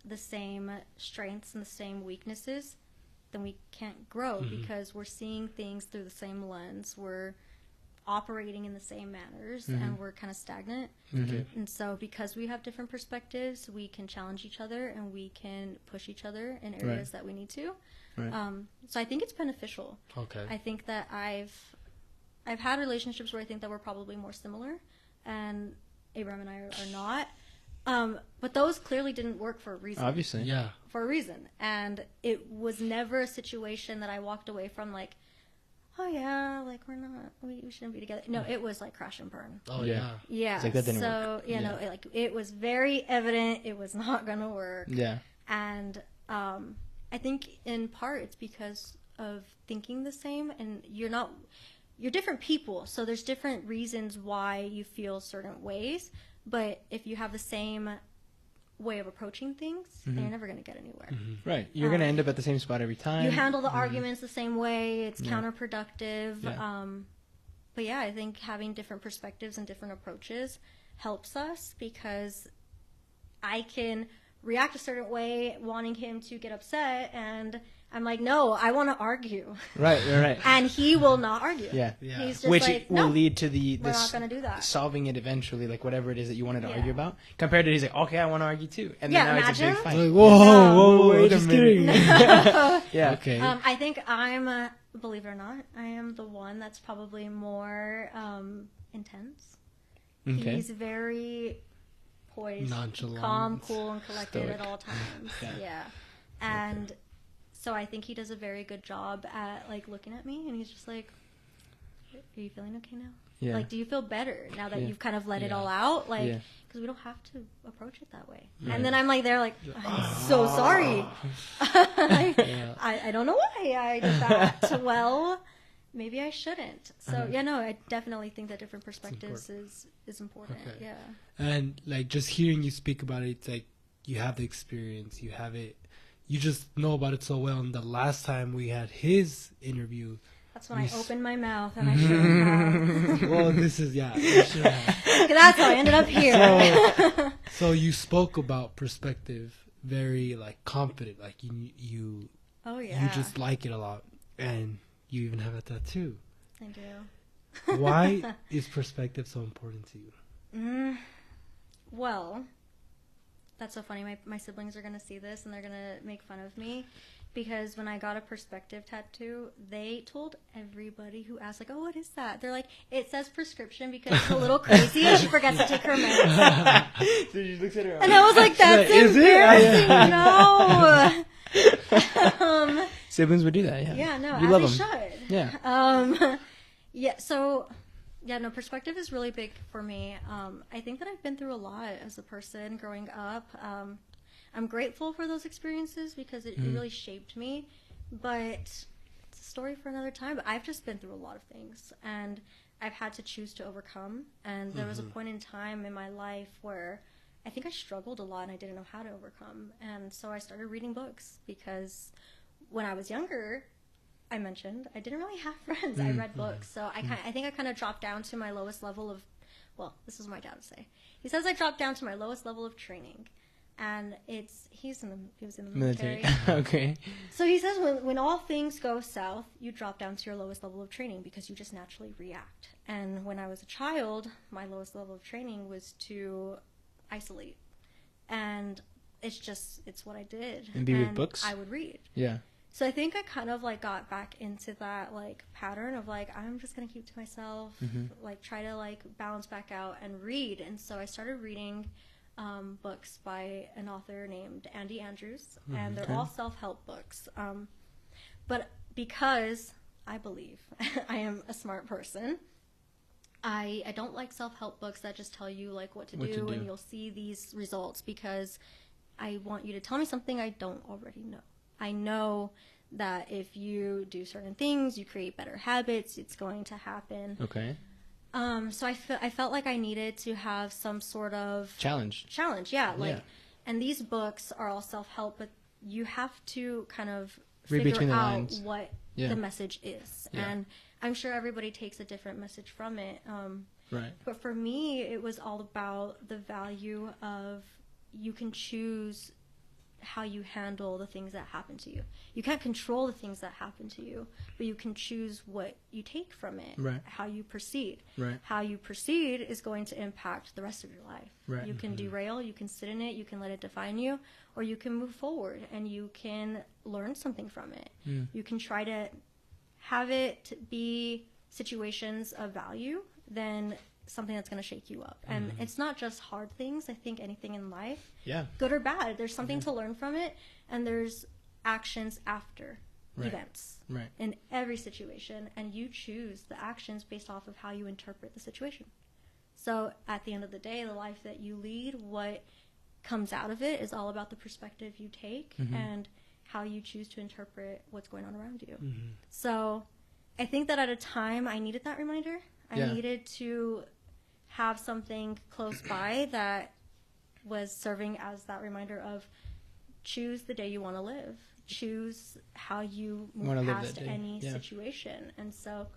S3: the same strengths and the same weaknesses, then we can't grow because we're seeing things through the same lens. We're operating in the same manners, and we're kind of stagnant.
S1: Okay.
S3: And so because we have different perspectives, we can challenge each other and we can push each other in areas that we need to.
S2: Right.
S3: So I think it's beneficial.
S1: Okay.
S3: I think that I've had relationships where I think that we're probably more similar, and Abraham and I are not. But those clearly didn't work for a reason.
S2: Obviously.
S1: Yeah.
S3: For a reason. And it was never a situation that I walked away from like, oh yeah, like we shouldn't be together. No, it was like crash and burn.
S1: Oh
S2: Yeah.
S1: yeah.
S3: Yeah.
S2: It's like, that didn't
S3: so,
S2: work.
S3: no, it was very evident it was not going to work.
S2: Yeah.
S3: And I think in part it's because of thinking the same, and you're different people, so there's different reasons why you feel certain ways, but if you have the same way of approaching things, then you're never going to get anywhere.
S2: Right. You're going to end up at the same spot every time.
S3: You handle the arguments the same way, it's counterproductive.
S2: Yeah.
S3: But yeah, I think having different perspectives and different approaches helps us, because I can react a certain way wanting him to get upset, and I'm like, no, I want to argue.
S2: Right.
S3: And he will not argue.
S2: Yeah.
S1: Yeah.
S3: He's just
S2: Which
S3: like,
S2: will
S3: no,
S2: lead to
S3: we're not going to do that.
S2: solving it eventually, like whatever it is that you wanted to
S3: Yeah.
S2: argue about. Compared to he's like, okay, I want to argue too, and
S3: Yeah,
S2: then now it's a big
S3: imagine.
S2: fight.
S1: Like, whoa,
S3: No.
S1: wait a
S2: Just
S1: minute.
S2: Yeah.
S1: Okay.
S3: I think I'm, believe it or not, I am the one that's probably more intense.
S2: Okay.
S3: He's very poised,
S1: Nonchalant.
S3: calm, cool, and collected
S2: Stoic.
S3: at all times.
S2: Yeah.
S3: Yeah. And so I think he does a very good job at like looking at me, and he's just like, "Are you feeling okay now?
S2: Yeah.
S3: Like, do you feel better now that
S2: Yeah.
S3: you've kind of let it
S1: Yeah.
S3: all out? Like,
S2: Yeah.
S3: because we don't have to approach it that way."
S2: Right.
S3: And then I'm like, they're like, "I'm so sorry.
S1: Yeah.
S3: I don't know why I did that. Well, maybe I shouldn't." So yeah, no, I definitely think that different perspectives is important.
S1: Okay.
S3: Yeah.
S1: And like just hearing you speak about it, it's like you have the experience, you have it, you just know about it so well. And the last time we had his interview,
S3: That's when I opened my mouth and I shouldn't have.
S1: well, this is you should have.
S3: That's how I ended up here.
S1: So you spoke about perspective very like confident, like you
S3: Oh yeah.
S1: you just like it a lot, and you even have a tattoo.
S3: I do.
S1: Why is perspective so important to you?
S3: Well, that's so funny. My siblings are going to see this and they're going to make fun of me, because when I got a perspective tattoo, they told everybody who asked, like, "Oh, what is that?" They're like, "It says prescription because she's a little crazy and she forgets to take her meds."
S2: So she looks at her.
S3: And I was like, "That's
S1: Is it?
S3: embarrassing." No.
S2: Siblings would do that. Yeah.
S3: Yeah, no,
S2: You
S3: as
S2: love
S3: they
S2: them.
S3: should.
S2: Yeah.
S3: Yeah, so Yeah, no, perspective is really big for me. I think that I've been through a lot as a person growing up. I'm grateful for those experiences because it really shaped me. But it's a story for another time. But I've just been through a lot of things, and I've had to choose to overcome. And there was a point in time in my life where I think I struggled a lot and I didn't know how to overcome. And so I started reading books because when I was younger, I mentioned I didn't really have friends. I read books. So I think I kind of dropped down to my lowest level of, well, this is what my dad would say. He says I dropped down to my lowest level of training. And he was in the military.
S2: Okay.
S3: So he says when all things go south, you drop down to your lowest level of training because you just naturally react. And when I was a child, my lowest level of training was to isolate. And it's what I did.
S2: And be with books?
S3: I would read.
S2: Yeah.
S3: So I think I kind of like got back into that like pattern of like I'm just gonna keep to myself, like try to like balance back out and read. And so I started reading books by an author named Andy Andrews, and they're all self-help books. But because I believe I am a smart person, I don't like self-help books that just tell you like what to do and you'll see these results, because I want you to tell me something I don't already know. I know that if you do certain things, you create better habits, it's going to happen.
S2: Okay.
S3: So I felt like I needed to have some sort of
S2: challenge.
S3: Yeah. And these books are all self-help, but you have to kind of
S2: read between
S3: figure
S2: the
S3: out
S2: lines.
S3: what the message is.
S2: Yeah.
S3: And I'm sure everybody takes a different message from it.
S2: Right.
S3: But for me, it was all about the value of you can choose how you handle the things that happen to you. You can't control the things that happen to you, but you can choose what you take from it,
S2: right.
S3: How you proceed.
S2: Right.
S3: How you proceed is going to impact the rest of your life.
S2: Right.
S3: You can derail, you can sit in it, you can let it define you, or you can move forward and you can learn something from it. You can try to have it be situations of value than something that's going to shake you up. And it's not just hard things. I think anything in life, good or bad, there's something to learn from it, and there's actions after events in every situation, and you choose the actions based off of how you interpret the situation. So at the end of the day, the life that you lead, what comes out of it is all about the perspective you take and how you choose to interpret what's going on around you. So I think that at a time I needed that reminder. I needed to have something close by that was serving as that reminder of choose the day you want to live. Choose how you move past any situation. And so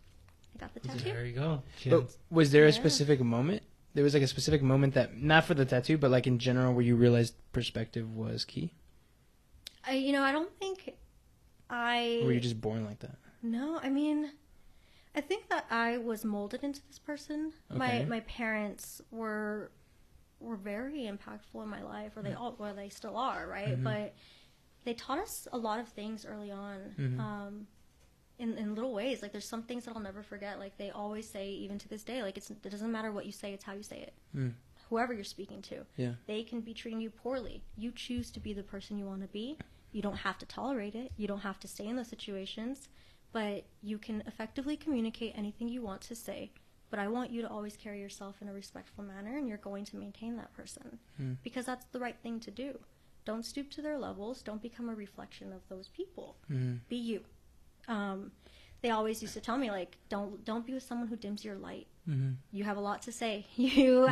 S3: I got the tattoo.
S1: There you go.
S2: But was there a specific moment? There was like a specific moment that, not for the tattoo, but like in general, where you realized perspective was key?
S3: I don't think
S2: Or were you just born like that?
S3: No, I mean, I think that I was molded into this person.
S2: Okay.
S3: My parents were very impactful in my life, or they still are, right? But they taught us a lot of things early on, in little ways. Like there's some things that I'll never forget. Like they always say, even to this day, like it doesn't matter what you say, it's how you say it. Whoever you're speaking to, they can be treating you poorly. You choose to be the person you want to be. You don't have to tolerate it. You don't have to stay in those situations. But you can effectively communicate anything you want to say. But I want you to always carry yourself in a respectful manner, and you're going to maintain that person. Because that's the right thing to do. Don't stoop to their levels. Don't become a reflection of those people. Be you. They always used to tell me, like, don't be with someone who dims your light. You have a lot to say. You're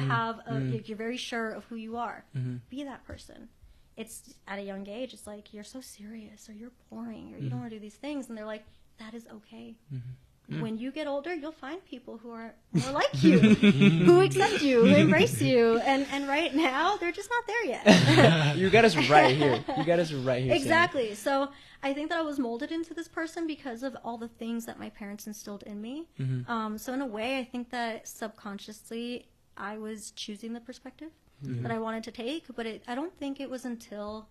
S3: very sure of who you are. Be that person. It's at a young age, it's like, you're so serious, or you're boring, or you don't want to do these things. And they're like, that is okay. When you get older, you'll find people who are more like you, who accept you, who embrace you. And right now, they're just not there yet.
S2: You got us right here.
S3: Exactly. So I think that I was molded into this person because of all the things that my parents instilled in me. So in a way, I think that subconsciously, I was choosing the perspective that I wanted to take. But I don't think it was until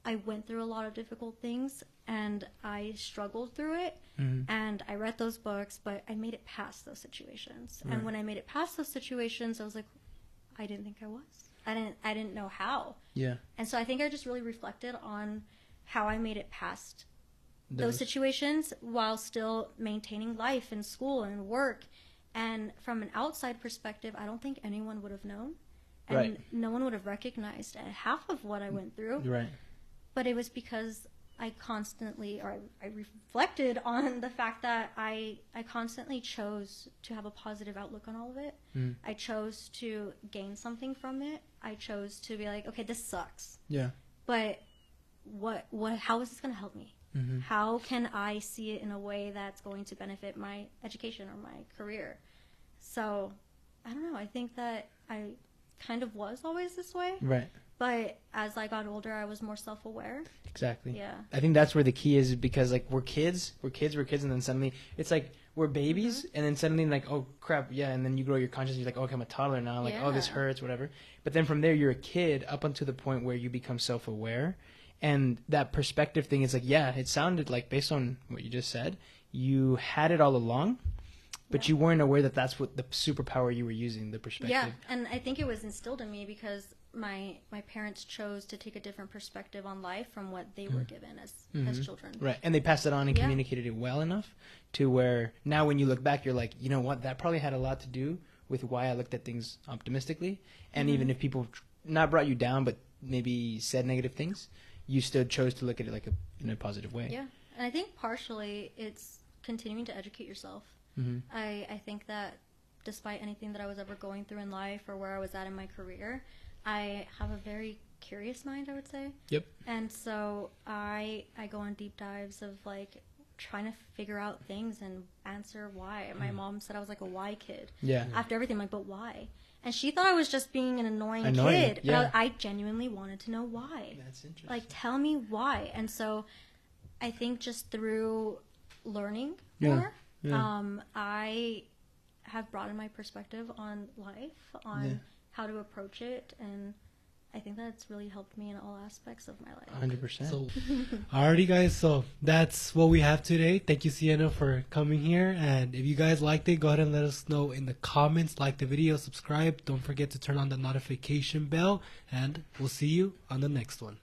S3: I went through a lot of difficult things and I struggled through it, and I read those books, but I made it past those situations. And when I made it past those situations, I was like, I didn't think I was. I didn't know how. Yeah. And so I think I just really reflected on how I made it past those situations while still maintaining life and school and work And from an outside perspective, I don't think anyone would have known. And
S2: Right.
S3: no one would have recognized half of what I went through.
S2: Right.
S3: But it was because I constantly, or I reflected on the fact that I constantly chose to have a positive outlook on all of it.
S2: Mm.
S3: I chose to gain something from it. I chose to be like, okay, this sucks.
S2: Yeah.
S3: But how is this going to help me?
S2: Mm-hmm.
S3: How can I see it in a way that's going to benefit my education or my career? So, I don't know. I think that I kind of was always this way.
S2: Right.
S3: But as I got older, I was more self-aware.
S2: Exactly.
S3: Yeah.
S2: I think that's where the key is, because like we're kids, and then suddenly it's like we're babies, and then suddenly like, oh crap, yeah, and then you grow your consciousness, you're like, okay, I'm a toddler now, like, oh, this
S3: Yeah.
S2: hurts, whatever. But then from there, you're a kid up until the point where you become self-aware, and that perspective thing is like, yeah, it sounded like, based on what you just said, you had it all along, but
S3: Yeah.
S2: you weren't aware that that's what the superpower you were using, the perspective.
S3: Yeah, and I think it was instilled in me because my parents chose to take a different perspective on life from what they were given as children.
S2: Right, and they passed it on and
S3: Yeah.
S2: communicated it well enough to where now when you look back, you're like, you know what, that probably had a lot to do with why I looked at things optimistically. And even if people not brought you down, but maybe said negative things, you still chose to look at it like in a positive way.
S3: Yeah, and I think partially it's continuing to educate yourself.
S2: Mm-hmm.
S3: I think that despite anything that I was ever going through in life or where I was at in my career, I have a very curious mind, I would say.
S2: Yep.
S3: And so I go on deep dives of like trying to figure out things and answer why. My mom said I was like a why kid.
S2: Yeah.
S3: After everything, I'm like, but why? And she thought I was just being an annoying kid.
S2: Yeah.
S3: But I genuinely wanted to know why.
S2: That's interesting.
S3: Like, tell me why. And so I think just through learning
S2: Yeah.
S3: more,
S2: Yeah.
S3: I have broadened my perspective on life, on how to approach it, and I think that's really helped me in all aspects of my life.
S2: 100%.
S1: So, alrighty, guys. So that's what we have today. Thank you, Sienna, for coming here. And if you guys liked it, go ahead and let us know in the comments. Like the video, subscribe. Don't forget to turn on the notification bell. And we'll see you on the next one.